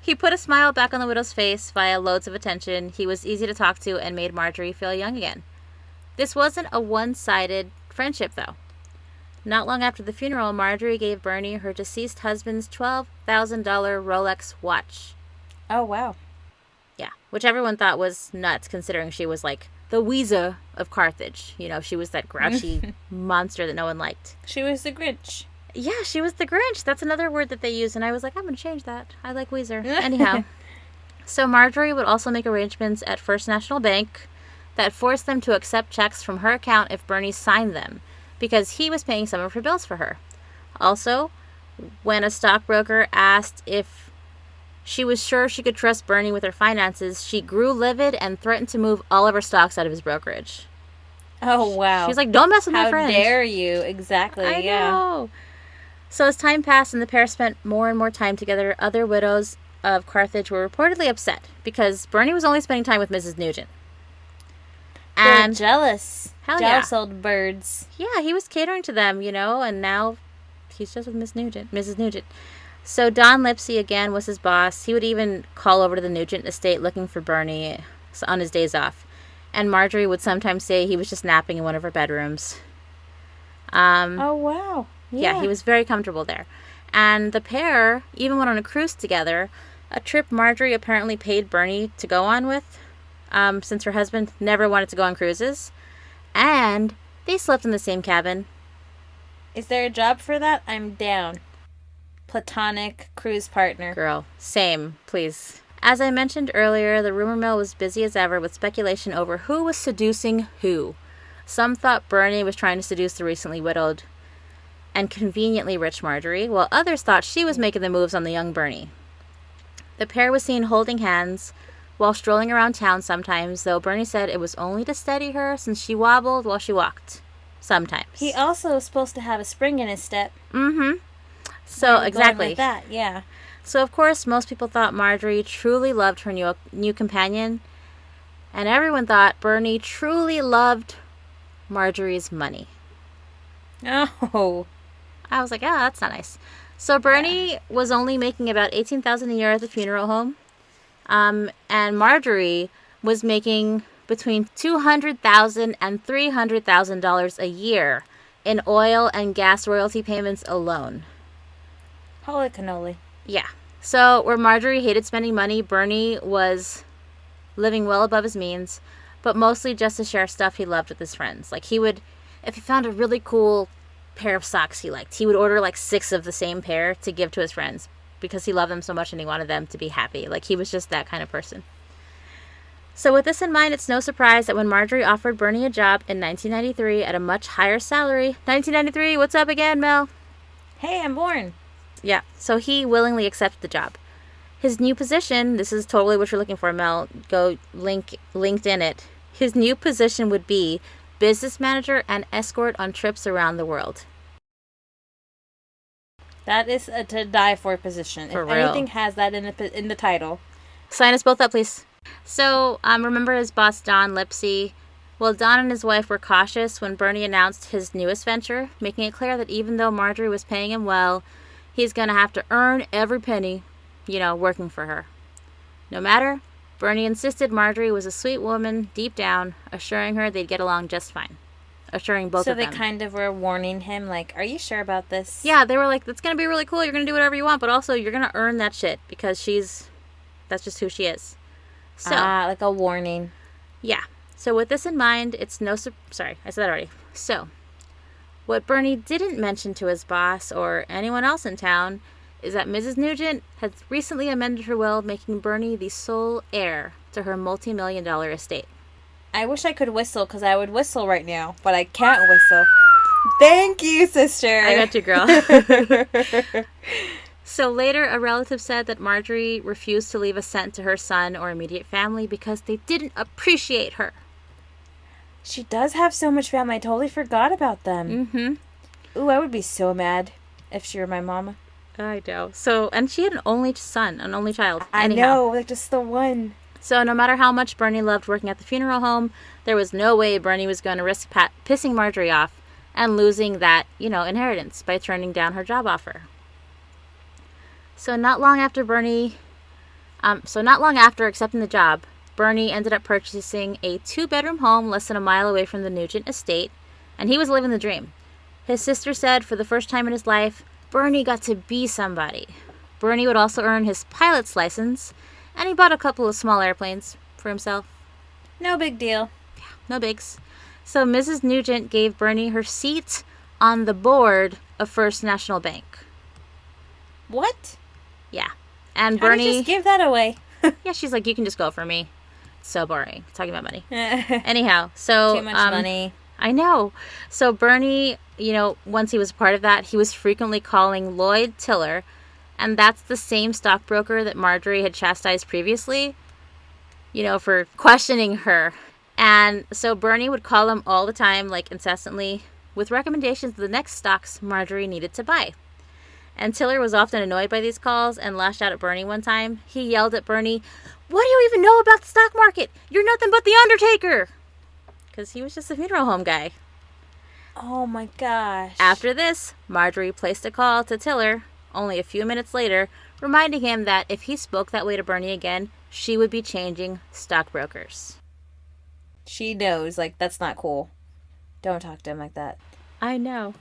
he put a smile back on the widow's face via loads of attention. He was easy to talk to and made Marjorie feel young again. This wasn't a one-sided friendship, though. Not long after the funeral, Marjorie gave Bernie her deceased husband's $12,000 Rolex watch. Oh, wow. Yeah, which everyone thought was nuts, considering she was like the Weezer of Carthage. You know, she was that grouchy monster that no one liked. She was the Grinch. Yeah, she was the Grinch. That's another word that they use, and I was like, I'm going to change that. I like Weezer. Anyhow, so Marjorie would also make arrangements at First National Bank that forced them to accept checks from her account if Bernie signed them, because he was paying some of her bills for her. Also, when a stockbroker asked if she was sure she could trust Bernie with her finances, she grew livid and threatened to move all of her stocks out of his brokerage. Oh, wow. She was like, don't mess with my friend. How dare you? Exactly, I know. So as time passed and the pair spent more and more time together, other widows of Carthage were reportedly upset because Bernie was only spending time with Mrs. Nugent. And they're jealous. Hell jealous yeah. old birds. Yeah, he was catering to them, you know, and now he's just with Mrs. Nugent. So Don Lipsey, again, was his boss. He would even call over to the Nugent estate looking for Bernie on his days off. And Marjorie would sometimes say he was just napping in one of her bedrooms. Oh, wow. Yeah, he was very comfortable there. And the pair even went on a cruise together, a trip Marjorie apparently paid Bernie to go on with, since her husband never wanted to go on cruises. And they slept in the same cabin. Is there a job for that? I'm down. Platonic cruise partner. Girl, same, please. As I mentioned earlier, the rumor mill was busy as ever with speculation over who was seducing who. Some thought Bernie was trying to seduce the recently widowed and conveniently rich Marjorie, while others thought she was making the moves on the young Bernie. The pair was seen holding hands while strolling around town sometimes, though Bernie said it was only to steady her since she wobbled while she walked. Sometimes. He also was supposed to have a spring in his step. Mm-hmm. So, exactly. With that, yeah. So, of course, most people thought Marjorie truly loved her new companion, and everyone thought Bernie truly loved Marjorie's money. Oh. I was like, oh, that's not nice. So Bernie was only making about $18,000 a year at the funeral home, and Marjorie was making between $200,000 and $300,000 a year in oil and gas royalty payments alone. Holy cannoli. Yeah. So where Marjorie hated spending money, Bernie was living well above his means, but mostly just to share stuff he loved with his friends. Like he would, if he found a really cool pair of socks he liked, he would order like 6 of the same pair to give to his friends because he loved them so much and he wanted them to be happy. Like he was just that kind of person. So with this in mind, it's no surprise that when Marjorie offered Bernie a job in 1993 at a much higher salary, 1993, what's up again, Mel? Hey, I'm born. Yeah, so he willingly accepted the job. His new position, this is totally what you're looking for, Mel, go linked in it. His new position would be business manager and escort on trips around the world. That is a to die for position. For if real. anything has that in the title. Sign us both up, please. So, remember his boss, Don Lipsey? Well, Don and his wife were cautious when Bernie announced his newest venture, making it clear that even though Marjorie was paying him well, he's going to have to earn every penny, working for her. No matter, Bernie insisted Marjorie was a sweet woman deep down, assuring her they'd get along just fine. Assuring both of them. So they kind of were warning him, like, are you sure about this? Yeah, they were like, it's going to be really cool, you're going to do whatever you want, but also you're going to earn that shit because that's just who she is. So, like a warning. Yeah. So with this in mind, it's no... Sorry, I said that already. So, what Bernie didn't mention to his boss or anyone else in town is that Mrs. Nugent had recently amended her will, making Bernie the sole heir to her multi-million-dollar estate. I wish I could whistle, because I would whistle right now, but I can't whistle. Thank you, sister. I got you, girl. So later, a relative said that Marjorie refused to leave a cent to her son or immediate family because they didn't appreciate her. She does have so much family. I totally forgot about them. Mm-hmm. Ooh, I would be so mad if she were my mama. I know. So, and she had an only son, an only child. I know, like just the one. So no matter how much Bernie loved working at the funeral home, there was no way Bernie was going to risk pissing Marjorie off and losing that, inheritance by turning down her job offer. So not long after accepting the job, Bernie ended up purchasing a 2-bedroom home less than a mile away from the Nugent estate, and he was living the dream. His sister said for the first time in his life, Bernie got to be somebody. Bernie would also earn his pilot's license, and he bought a couple of small airplanes for himself. No big deal. Yeah, no bigs. So Mrs. Nugent gave Bernie her seat on the board of First National Bank. What? Yeah. And How Bernie... did you just give that away? Yeah, she's like, you can just go for me. It's so boring. Talking about money. Anyhow, so... Too much money. I know. So Bernie, once he was part of that, he was frequently calling Lloyd Tiller, and that's the same stockbroker that Marjorie had chastised previously, for questioning her. And so Bernie would call him all the time, like incessantly, with recommendations of the next stocks Marjorie needed to buy. And Tiller was often annoyed by these calls and lashed out at Bernie one time. He yelled at Bernie, "What do you even know about the stock market? You're nothing but the Undertaker!" Because he was just a funeral home guy. Oh my gosh. After this, Marjorie placed a call to Tiller only a few minutes later, reminding him that if he spoke that way to Bernie again, she would be changing stockbrokers. She knows, that's not cool. Don't talk to him like that. I know.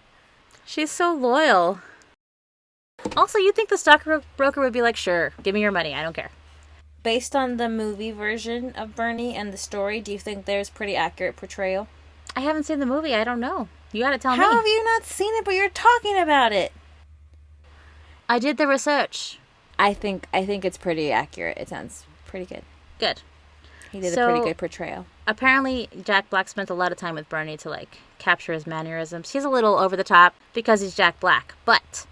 She's so loyal. Also, you'd think the stockbroker would be like, sure, give me your money, I don't care. Based on the movie version of Bernie and the story, do you think there's pretty accurate portrayal? I haven't seen the movie, I don't know. You gotta tell me. How have you not seen it, but you're talking about it? I did the research. I think it's pretty accurate. It sounds pretty good. Good. He did a pretty good portrayal. Apparently, Jack Black spent a lot of time with Bernie to, capture his mannerisms. He's a little over the top because he's Jack Black, but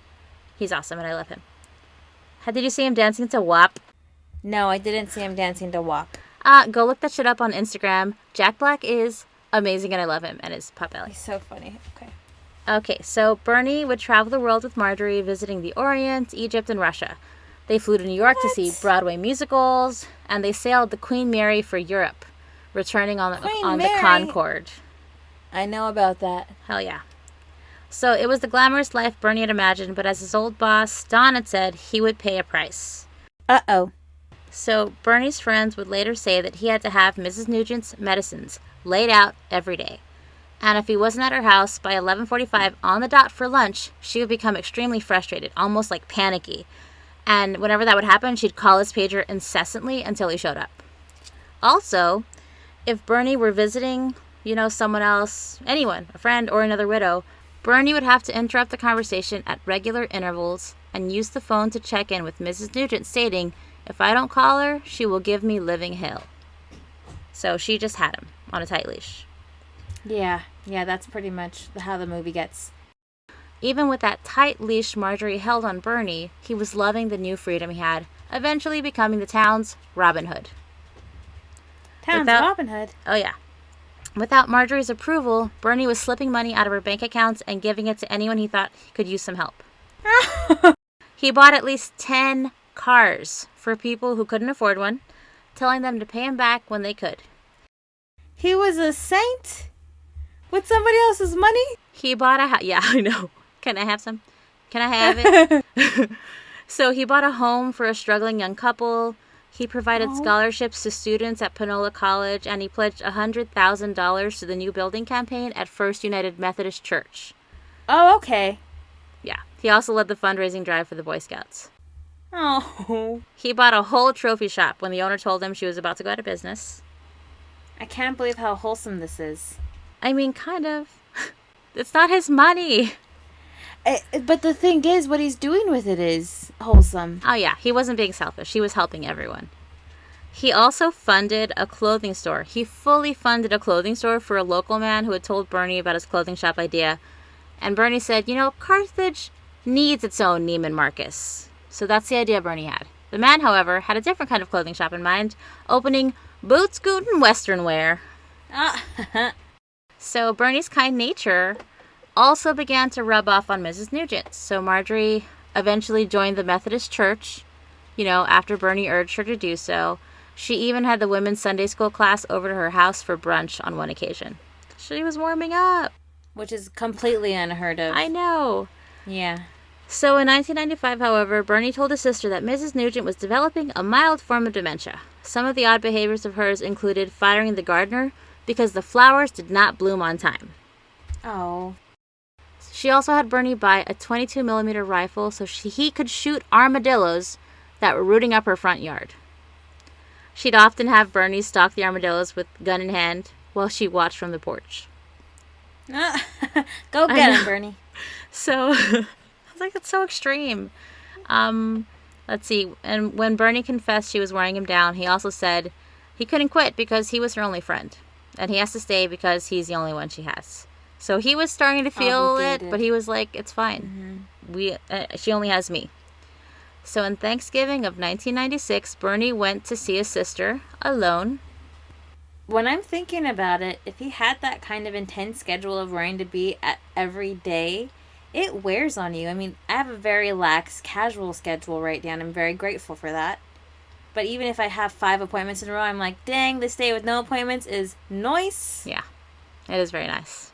he's awesome and I love him. Did you see him dancing to WAP? No, I didn't see him dancing to WAP. Go look that shit up on Instagram. Jack Black is amazing and I love him and his pop belly. He's so funny. Okay. Okay, so Bernie would travel the world with Marjorie, visiting the Orient, Egypt, and Russia. They flew to New York to see Broadway musicals, and they sailed the Queen Mary for Europe, returning on the Concorde. I know about that. Hell yeah. So it was the glamorous life Bernie had imagined, but as his old boss, Don, had said, he would pay a price. Uh-oh. So Bernie's friends would later say that he had to have Mrs. Nugent's medicines laid out every day. And if he wasn't at her house by 11:45 on the dot for lunch, she would become extremely frustrated, almost panicky. And whenever that would happen, she'd call his pager incessantly until he showed up. Also, if Bernie were visiting, someone else, anyone, a friend or another widow, Bernie would have to interrupt the conversation at regular intervals and use the phone to check in with Mrs. Nugent, stating, "If I don't call her, she will give me living hell." So she just had him on a tight leash. Yeah, that's pretty much how the movie gets. Even with that tight leash Marjorie held on Bernie, he was loving the new freedom he had, eventually becoming the town's Robin Hood. Robin Hood? Oh, yeah. Without Marjorie's approval, Bernie was slipping money out of her bank accounts and giving it to anyone he thought could use some help. He bought at least 10 cars for people who couldn't afford one, telling them to pay him back when they could. He was a saint? With somebody else's money? He bought a house. Yeah, I know. Can I have some? Can I have it? So he bought a home for a struggling young couple. He provided scholarships to students at Panola College, and he pledged $100,000 to the new building campaign at First United Methodist Church. Oh, okay. Yeah. He also led the fundraising drive for the Boy Scouts. Oh. He bought a whole trophy shop when the owner told him she was about to go out of business. I can't believe how wholesome this is. I mean, kind of. It's not his money. But the thing is, what he's doing with it is wholesome. Oh, yeah. He wasn't being selfish. He was helping everyone. He also funded a clothing store. He fully funded a clothing store for a local man who had told Bernie about his clothing shop idea. And Bernie said, Carthage needs its own Neiman Marcus. So that's the idea Bernie had. The man, however, had a different kind of clothing shop in mind, opening Boots, Scoot, and Western Wear. So Bernie's kind nature also began to rub off on Mrs. Nugent. So Marjorie eventually joined the Methodist Church, after Bernie urged her to do so. She even had the women's Sunday school class over to her house for brunch on one occasion. She was warming up. Which is completely unheard of. I know. Yeah. So in 1995, however, Bernie told his sister that Mrs. Nugent was developing a mild form of dementia. Some of the odd behaviors of hers included firing the gardener because the flowers did not bloom on time. Oh. She also had Bernie buy a 22mm rifle so he could shoot armadillos that were rooting up her front yard. She'd often have Bernie stalk the armadillos with gun in hand while she watched from the porch. Go get him, Bernie. So, I was like, that's so extreme. Let's see. And when Bernie confessed she was wearing him down, he also said he couldn't quit because he was her only friend. And he has to stay because he's the only one she has. So he was starting to feel it, but he was like, it's fine. Mm-hmm. She only has me. So in Thanksgiving of 1996, Bernie went to see his sister alone. When I'm thinking about it, if he had that kind of intense schedule of wearing to be at every day, it wears on you. I mean, I have a very lax, casual schedule right now, and I'm very grateful for that. But even if I have 5 appointments in a row, I'm like, dang, this day with no appointments is nice. Yeah, it is very nice.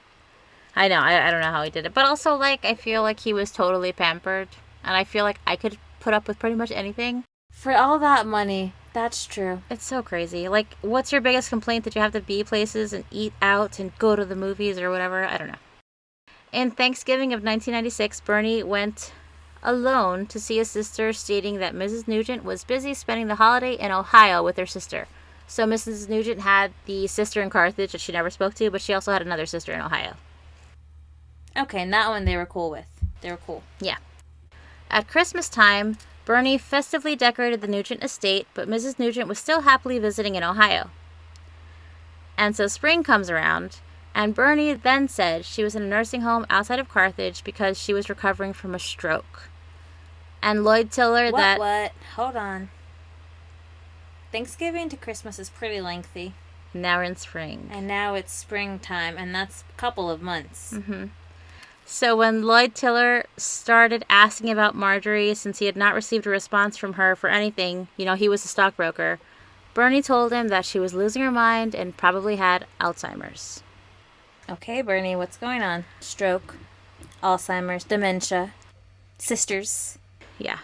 I know, I don't know how he did it. But also, I feel like he was totally pampered. And I feel like I could put up with pretty much anything. For all that money, that's true. It's so crazy. What's your biggest complaint, that you have to be places and eat out and go to the movies or whatever? I don't know. In Thanksgiving of 1996, Bernie went alone to see his sister, stating that Mrs. Nugent was busy spending the holiday in Ohio with her sister. So Mrs. Nugent had the sister in Carthage that she never spoke to, but she also had another sister in Ohio. Okay, and that one they were cool with. They were cool. Yeah. At Christmas time, Bernie festively decorated the Nugent estate, but Mrs. Nugent was still happily visiting in Ohio. And so spring comes around, and Bernie then said she was in a nursing home outside of Carthage because she was recovering from a stroke. And Lloyd Tiller What? Hold on. Thanksgiving to Christmas is pretty lengthy. Now we're in spring. And now it's springtime, and that's a couple of months. Mm-hmm. So when Lloyd Tiller started asking about Marjorie, since he had not received a response from her for anything, he was a stockbroker, Bernie told him that she was losing her mind and probably had Alzheimer's. Okay, Bernie, what's going on? Stroke, Alzheimer's, dementia, sisters. Yeah.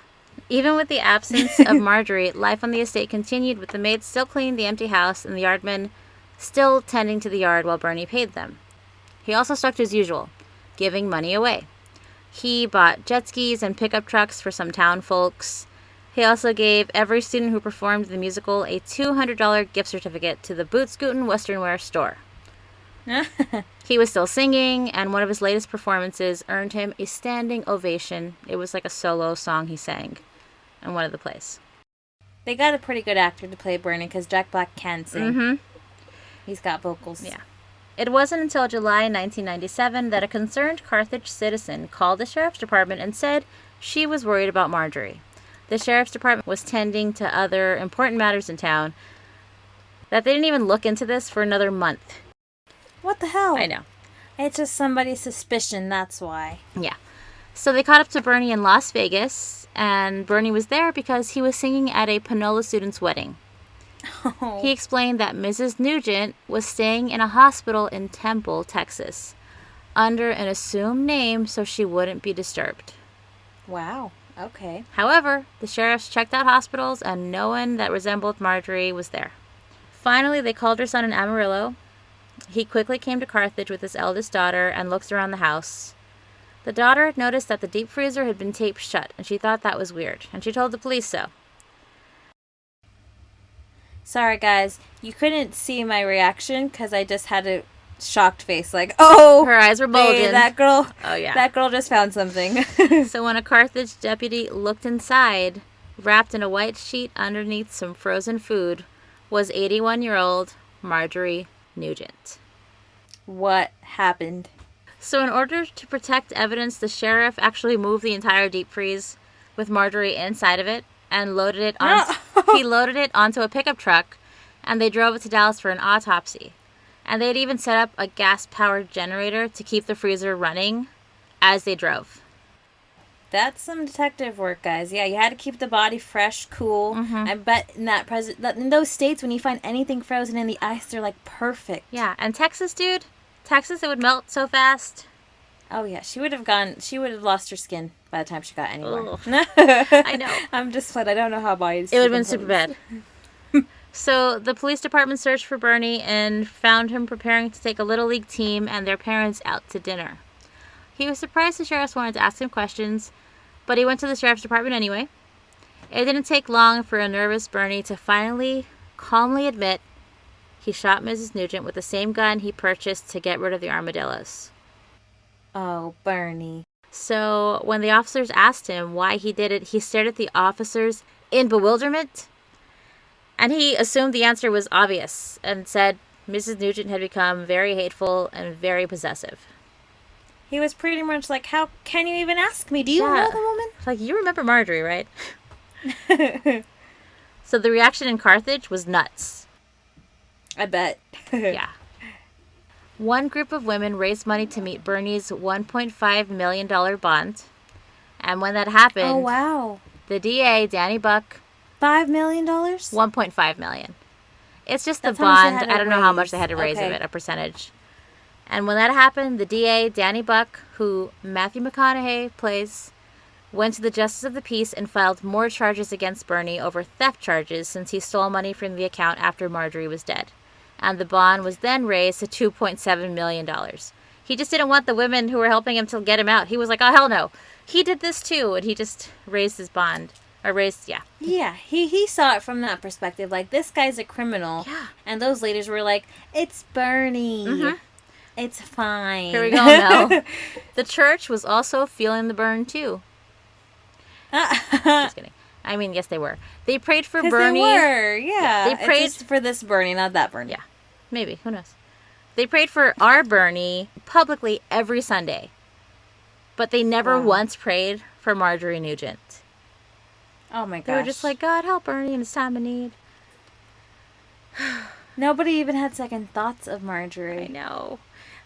Even with the absence of Marjorie, life on the estate continued, with the maids still cleaning the empty house and the yardmen still tending to the yard while Bernie paid them. He also stuck to his usual, giving money away. He bought jet skis and pickup trucks for some town folks. He also gave every student who performed the musical a $200 gift certificate to the Boot Scootin' Western Wear store. He was still singing, and one of his latest performances earned him a standing ovation. It was like a solo song he sang in one of the plays. They got a pretty good actor to play Bernie because Jack Black can sing. Mm-hmm. He's got vocals. Yeah. It wasn't until July 1997 that a concerned Carthage citizen called the sheriff's department and said she was worried about Marjorie. The sheriff's department was tending to other important matters in town, that they didn't even look into this for another month. What the hell? I know. It's just somebody's suspicion, that's why. Yeah. So they caught up to Bernie in Las Vegas, and Bernie was there because he was singing at a Panola student's wedding. Oh. He explained that Mrs. Nugent was staying in a hospital in Temple, Texas, under an assumed name so she wouldn't be disturbed. Wow. Okay. However, the sheriffs checked out hospitals and no one that resembled Marjorie was there. Finally, they called her son in Amarillo. He quickly came to Carthage with his eldest daughter and looked around the house. The daughter had noticed that the deep freezer had been taped shut, and she thought that was weird, and she told the police so. Sorry, guys. You couldn't see my reaction because I just had a shocked face. Like, oh, Her eyes were bulging. hey, that girl. Oh, yeah. That girl just found something. So when a Carthage deputy looked inside, wrapped in a white sheet underneath some frozen food, was 81-year-old Marjorie Nugent. What happened? So in order to protect evidence, the sheriff actually moved the entire deep freeze with Marjorie inside of it and loaded it on. He loaded it onto a pickup truck, and they drove it to Dallas for an autopsy. And they had even set up a gas-powered generator to keep the freezer running as they drove. That's some detective work, guys. Yeah, you had to keep the body fresh, cool. I bet in in those states, when you find anything frozen in the ice, they're like perfect. Yeah, and Texas, dude, Texas, it would melt so fast. Oh yeah, she would have lost her skin by the time she got anywhere. I know. I'm just like, I don't know how bodies. It would have been super bad. So the police department searched for Bernie and found him preparing to take a Little League team and their parents out to dinner. He was surprised the sheriffs wanted to ask him questions, but he went to the sheriff's department anyway. It didn't take long for a nervous Bernie to finally calmly admit he shot Mrs. Nugent with the same gun he purchased to get rid of the armadillos. Oh, Bernie. So when the officers asked him why he did it, he stared at the officers in bewilderment. And he assumed the answer was obvious and said Mrs. Nugent had become very hateful and very possessive. He was pretty much like, how can you even ask me? Do you know the woman? Like, you remember Marjorie, right? So the reaction in Carthage was nuts. I bet. Yeah. One group of women raised money to meet Bernie's $1.5 million bond. And when that happened, oh, wow. the DA, Danny Buck, $5 million? $1.5 million. It's just the That's how much they bond. had to I don't know how much raise. they had to raise Okay. of it, a percentage. And when that happened, the DA, Danny Buck, who Matthew McConaughey plays, went to the Justice of the Peace and filed more charges against Bernie over theft charges since he stole money from the account after Marjorie was dead. And the bond was then raised to $2.7 million. He just didn't want the women who were helping him to get him out. He was like, oh, hell no. He did this too. And he just raised his bond. Or raised, yeah. Yeah, he saw it from that perspective. Like, this guy's a criminal. Yeah. And those ladies were like, it's Bernie. Mhm. It's fine. Here we go, Mel. The church was also feeling the burn too. Just kidding. I mean, yes, they were. They prayed for Bernie. They were, yeah. They prayed it's just for this Bernie, not that Bernie. Yeah, maybe. Who knows? They prayed for our Bernie publicly every Sunday. But they never once prayed for Marjorie Nugent. Oh my gosh. They were just like, God, help Bernie in his time of need. Nobody even had second thoughts of Marjorie. I know.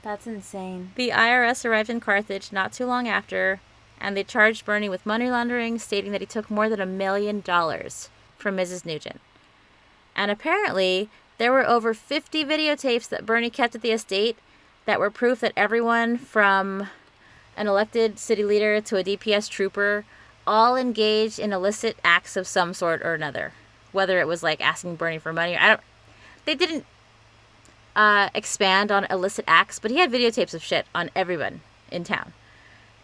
That's insane. The IRS arrived in Carthage not too long after, and they charged Bernie with money laundering, stating that he took more than $1 million from Mrs. Nugent. And apparently, there were over 50 videotapes that Bernie kept at the estate that were proof that everyone from an elected city leader to a DPS trooper all engaged in illicit acts of some sort or another. Whether it was like asking Bernie for money or they didn't expand on illicit acts, but he had videotapes of shit on everyone in town.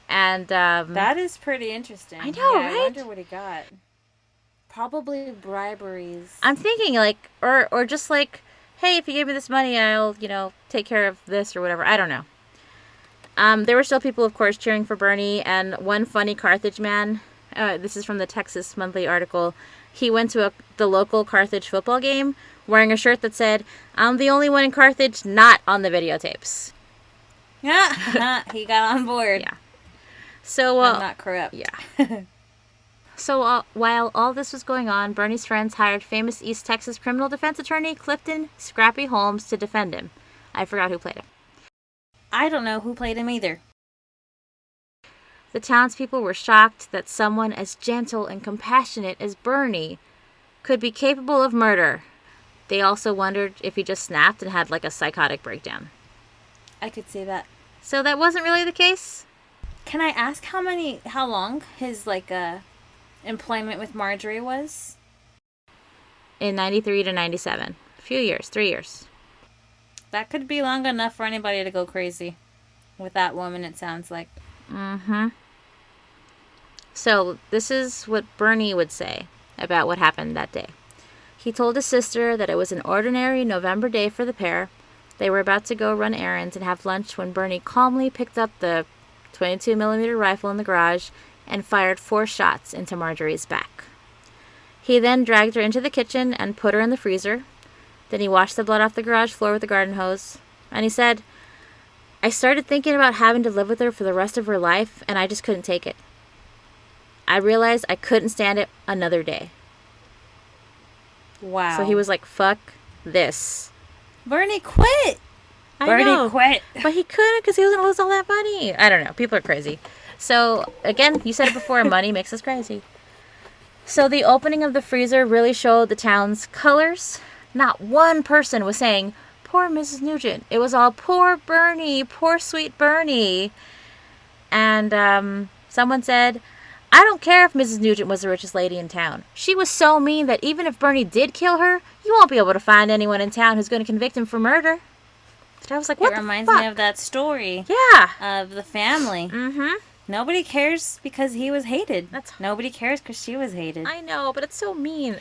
And that is pretty interesting. I know, yeah, right? I wonder what he got. Probably briberies. I'm thinking like, or just like, hey, if you give me this money, I'll, take care of this or whatever. I don't know. There were still people, of course, cheering for Bernie, and one funny Carthage man, this is from the Texas Monthly article, he went to the local Carthage football game wearing a shirt that said, I'm the only one in Carthage not on the videotapes. Yeah, he got on board. Yeah. So, I'm not corrupt. Yeah. So, while all this was going on, Bernie's friends hired famous East Texas criminal defense attorney Clifton Scrappy Holmes to defend him. I forgot who played him. I don't know who played him either. The townspeople were shocked that someone as gentle and compassionate as Bernie could be capable of murder. They also wondered if he just snapped and had like a psychotic breakdown. I could see that. So that wasn't really the case? Can I ask how long his employment with Marjorie was? In 93 to 97. A few years, 3 years. That could be long enough for anybody to go crazy. With that woman, it sounds like. Mm-hmm. So, this is what Bernie would say about what happened that day. He told his sister that it was an ordinary November day for the pair. They were about to go run errands and have lunch when Bernie calmly picked up the 22mm rifle in the garage and fired 4 shots into Marjorie's back. He then dragged her into the kitchen and put her in the freezer. Then he washed the blood off the garage floor with a garden hose. And he said, I started thinking about having to live with her for the rest of her life, and I just couldn't take it. I realized I couldn't stand it another day. Wow. So he was like, fuck this. Bernie quit. Bernie quit. But he couldn't because he was going to lose all that money. I don't know. People are crazy. So, again, you said it before, money makes us crazy. So the opening of the freezer really showed the town's colors. Not one person was saying, poor Mrs. Nugent. It was all, poor Bernie, poor sweet Bernie. And someone said, I don't care if Mrs. Nugent was the richest lady in town. She was so mean that even if Bernie did kill her, you won't be able to find anyone in town who's going to convict him for murder. And I was like, what the fuck? It reminds me of that story. Yeah. Of the family. Mm-hmm. Nobody cares because he was hated. That's... Nobody cares because she was hated. I know, but it's so mean.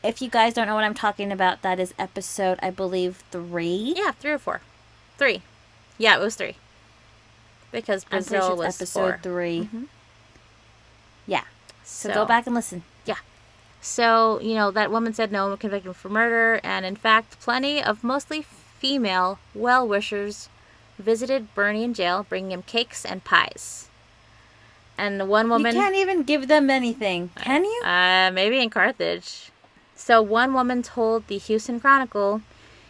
If you guys don't know what I'm talking about, that is episode, I believe, 3. Yeah, 3 or 4. 3. Yeah, it was 3. Because Brazil was episode 4. 3. Mm-hmm. Yeah. So go back and listen. Yeah. So, that woman said no one would convict him for murder. And in fact, plenty of mostly female well-wishers visited Bernie in jail, bringing him cakes and pies. And one woman... You can't even give them anything, can you? Maybe in Carthage. So one woman told the Houston Chronicle,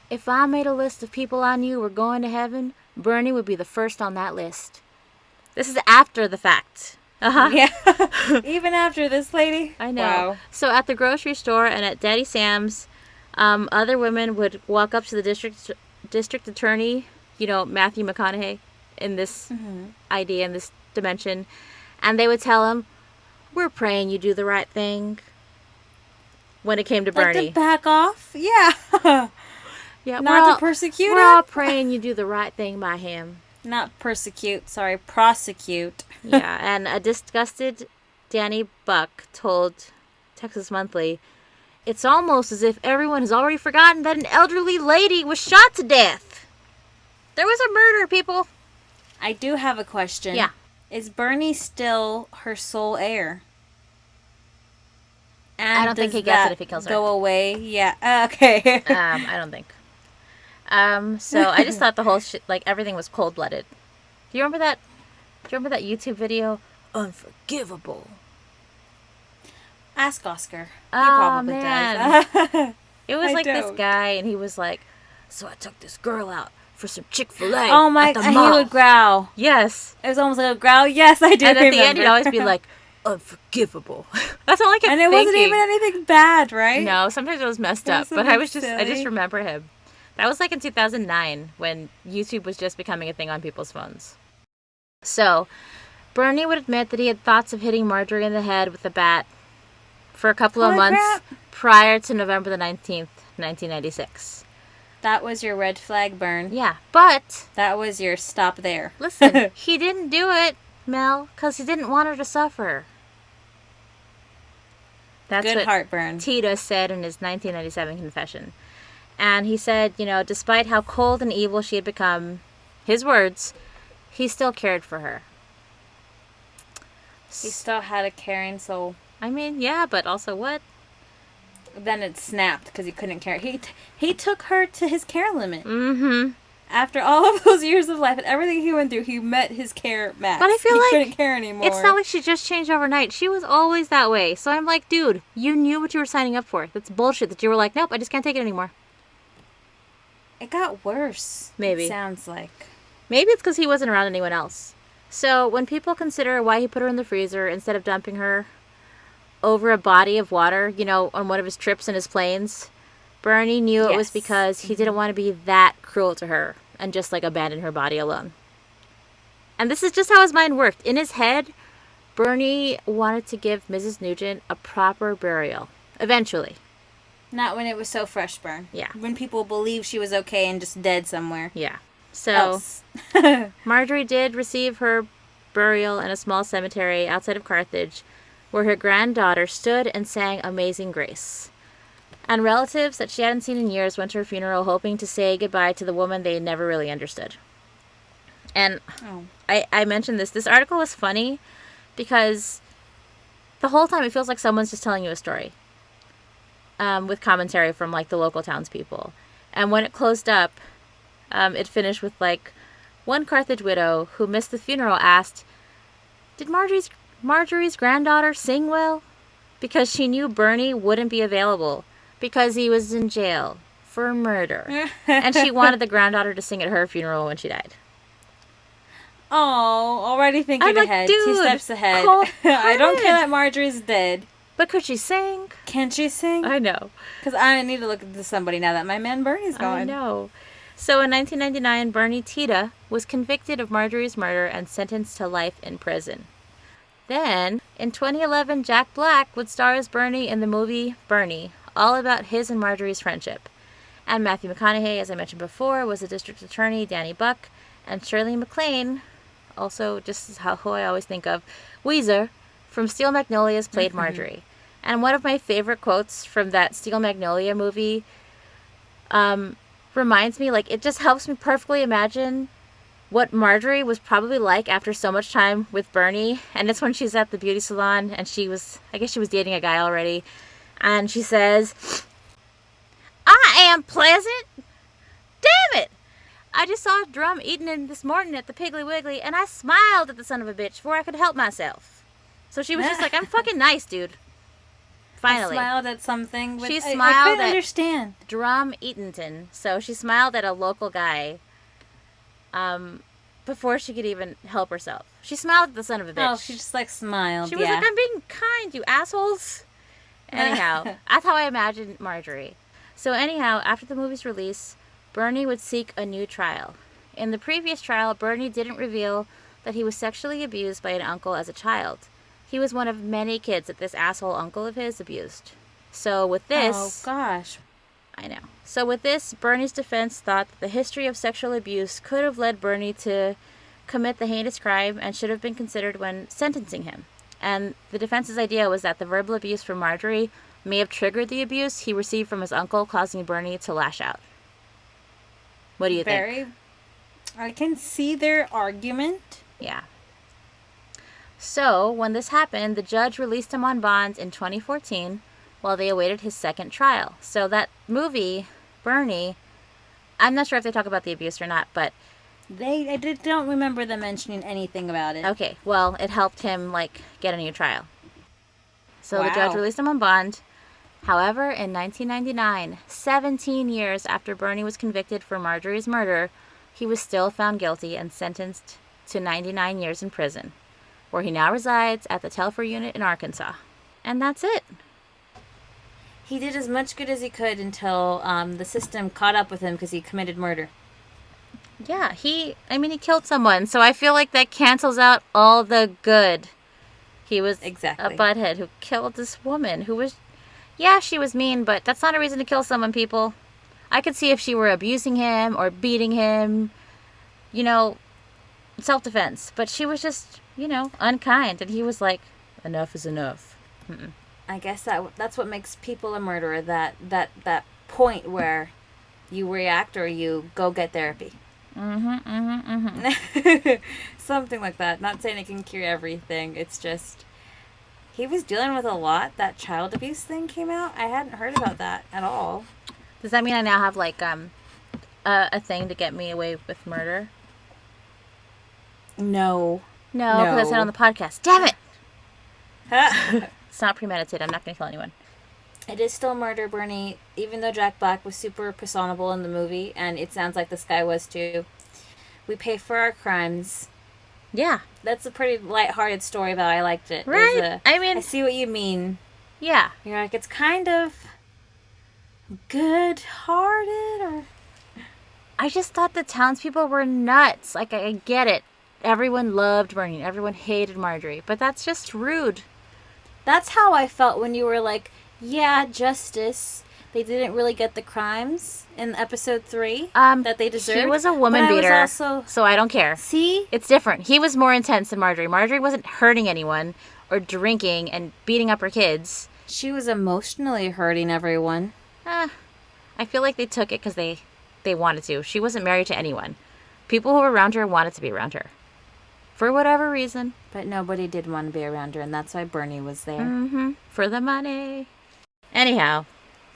if I made a list of people I knew were going to heaven, Bernie would be the first on that list. This is after the fact. Uh-huh. Yeah. Even after this lady? I know. Wow. So at the grocery store and at Daddy Sam's, other women would walk up to the district attorney, Matthew McConaughey, in this idea, in this dimension, and they would tell him, we're praying you do the right thing. When it came to Bernie. Like to back off? Yeah. Yeah. Not to persecute him? We're all praying you do the right thing by him. Not persecute, sorry, prosecute. Yeah, and a disgusted Danny Buck told Texas Monthly, it's almost as if everyone has already forgotten that an elderly lady was shot to death. There was a murder, people. I do have a question. Yeah. Is Bernie still her sole heir? And I don't think he gets it if he kills her. Go away? Yeah. Okay. I don't think. So I just thought the whole shit, everything was cold-blooded. Do you remember that? Do you remember that YouTube video? Unforgivable. Ask Oscar. He Oh, probably man. does. It was I this don't. guy, and he was like, so I took this girl out for some Chick-fil-A Oh my! at the He mall. would growl. Yes. It was almost like a growl. Yes, I do And remember. at the end, he'd always be like, unforgivable. That's all I kept and it thinking. wasn't even anything bad, right? No, sometimes it was messed It up. was But I something just silly. remember him. That was in 2009 when YouTube was just becoming a thing on people's phones. So, Bernie would admit that he had thoughts of hitting Marjorie in the head with a bat for a couple of Holy months crap. prior to November the 19th, 1996. That was your red flag burn. Yeah, but That was your stop there. listen, he didn't do it, Mel, because he didn't want her to suffer. That's Good what heartburn. Tiede said in his 1997 confession. And he said, despite how cold and evil she had become, his words, he still cared for her. He still had a caring soul. I mean, yeah, but also what? Then it snapped because he couldn't care. He took her to his care limit. Mm-hmm. After all of those years of life and everything he went through, he met his care max. But I feel he like couldn't care anymore. It's not like she just changed overnight. She was always that way. So I'm like, dude, you knew what you were signing up for. That's bullshit that you were like, nope, I just can't take it anymore. It got worse. Maybe. It sounds like. Maybe it's because he wasn't around anyone else. So when people consider why he put her in the freezer instead of dumping her over a body of water, on one of his trips in his planes, Bernie knew it was Yes. because he didn't want to be that cruel to her and just abandon her body alone. And this is just how his mind worked. In his head, Bernie wanted to give Mrs. Nugent a proper burial. Eventually. Not when it was so fresh burn. Yeah. When people believed she was okay and just dead somewhere. Yeah. So Else. Marjorie did receive her burial in a small cemetery outside of Carthage, where her granddaughter stood and sang Amazing Grace. And relatives that she hadn't seen in years went to her funeral hoping to say goodbye to the woman they never really understood. And I mentioned this. This article was funny because the whole time it feels like someone's just telling you a story. With commentary from, like, the local townspeople. And when it closed up, it finished with, like, one Carthage widow who missed the funeral asked, "Did Marjorie's granddaughter sing well?" Because she knew Bernie wouldn't be available because he was in jail for murder. And she wanted the granddaughter to sing at her funeral when she died. Oh, already thinking ahead. Dude, 2 steps ahead. I don't care that Marjorie's dead. But could she sing? Can she sing? I know. Because I need to look into somebody now that my man Bernie's gone. I know. So in 1999, Bernie Tiede was convicted of Marjorie's murder and sentenced to life in prison. Then, in 2011, Jack Black would star as Bernie in the movie Bernie, all about his and Marjorie's friendship. And Matthew McConaughey, as I mentioned before, was the district attorney, Danny Buck, and Shirley MacLaine, also just who I always think of, Weezer, from Steel Magnolias, played Marjorie. And one of my favorite quotes from that Steel Magnolia movie reminds me, like, it just helps me perfectly imagine what Marjorie was probably like after so much time with Bernie. And it's when she's at the beauty salon and I guess she was dating a guy already. And she says, "I am pleasant. Damn it. I just saw a drum eating in this morning at the Piggly Wiggly and I smiled at the son of a bitch before I could help myself." So she was just like, "I'm fucking nice, dude." Finally. I smiled at something. She smiled I couldn't at understand. Drum Eatonton. So she smiled at a local guy before she could even help herself. She smiled at the son of a bitch. Oh, she just, like, smiled. She was like, "I'm being kind, you assholes." Anyhow, that's how I imagined Marjorie. So anyhow, after the movie's release, Bernie would seek a new trial. In the previous trial, Bernie didn't reveal that he was sexually abused by an uncle as a child. He was one of many kids that this asshole uncle of his abused. So with this... Oh, gosh. I know. So with this, Bernie's defense thought that the history of sexual abuse could have led Bernie to commit the heinous crime and should have been considered when sentencing him. And the defense's idea was that the verbal abuse from Marjorie may have triggered the abuse he received from his uncle, causing Bernie to lash out. What do you think? I can see their argument. Yeah. So, when this happened, the judge released him on bond in 2014 while they awaited his second trial. So that movie, Bernie, I'm not sure if they talk about the abuse or not, but... I don't remember them mentioning anything about it. Okay, well, it helped him, like, get a new trial. So Wow. the judge released him on bond. However, in 1999, 17 years after Bernie was convicted for Marjorie's murder, he was still found guilty and sentenced to 99 years in prison, where he now resides at the Telfair unit in Arkansas. And that's it. He did as much good as he could until the system caught up with him because he committed murder. Yeah, he killed someone, so I feel like that cancels out all the good. He was a butthead who killed this woman who was, yeah, she was mean, but that's not a reason to kill someone, people. I could see if she were abusing him or beating him, self-defense. But she was just, unkind, and he was like, enough is enough. Mm-mm. I guess that's what makes people a murderer, that point where you react or you go get therapy. Something like that. Not saying it can cure everything. It's just, he was dealing with a lot. That child abuse thing came out. I hadn't heard about that at all. Does that mean I now have, like, a thing to get me away with murder? No. No, because I said on the podcast. Damn it! It's not premeditated. I'm not going to kill anyone. It is still murder, Bernie, even though Jack Black was super personable in the movie, and it sounds like this guy was too. We pay for our crimes. Yeah. That's a pretty lighthearted story, but I liked it. Right? I see what you mean. Yeah. You're like, it's kind of good-hearted, or... I just thought the townspeople were nuts. Like, I get it. Everyone loved Bernie. Everyone hated Marjorie. But that's just rude. That's how I felt when you were like, yeah, justice. They didn't really get the crimes in episode 3 that they deserved. He was a woman beater, so I don't care. See? It's different. He was more intense than Marjorie. Marjorie wasn't hurting anyone or drinking and beating up her kids. She was emotionally hurting everyone. I feel like they took it because they wanted to. She wasn't married to anyone. People who were around her wanted to be around her. For whatever reason. But nobody did want to be around her, and that's why Bernie was there. Mm-hmm. For the money. Anyhow,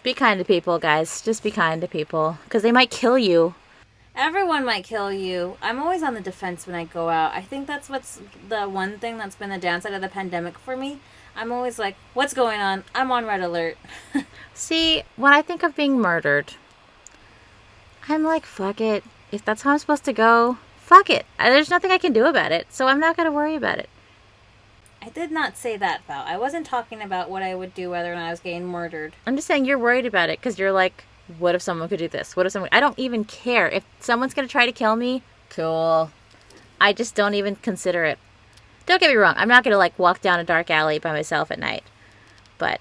be kind to people, guys. Just be kind to people. Because they might kill you. Everyone might kill you. I'm always on the defense when I go out. I think that's what's the one thing that's been the downside of the pandemic for me. I'm always like, what's going on? I'm on red alert. See, when I think of being murdered, I'm like, fuck it. If that's how I'm supposed to go, fuck it. There's nothing I can do about it, so I'm not going to worry about it. I did not say that, Val. I wasn't talking about what I would do whether or not I was getting murdered. I'm just saying you're worried about it because you're like, what if someone could do this? What if someone... I don't even care. If someone's going to try to kill me, cool. I just don't even consider it. Don't get me wrong. I'm not going to, like, walk down a dark alley by myself at night. But,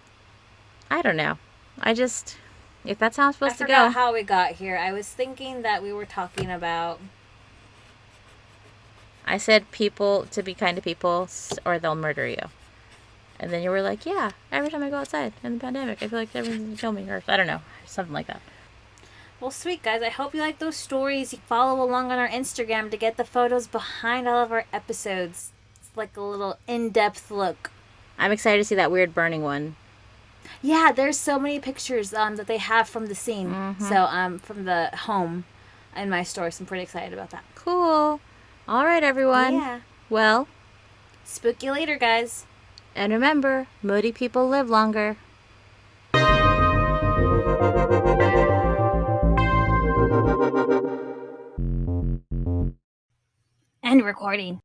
I don't know. I just... If that's how I'm supposed to go... I forgot how we got here. I was thinking that we were talking about... I said people to be kind to people or they'll murder you. And then you were like, yeah, every time I go outside in the pandemic, I feel like everyone's going to kill me. Or I don't know. Something like that. Well, sweet, guys. I hope you like those stories. You follow along on our Instagram to get the photos behind all of our episodes. It's like a little in-depth look. I'm excited to see that weird burning one. Yeah, there's so many pictures that they have from the scene. Mm-hmm. So, from the home in my store. So I'm pretty excited about that. Cool. All right, everyone. Yeah. Well, spook you later, guys. And remember, moody people live longer. End recording.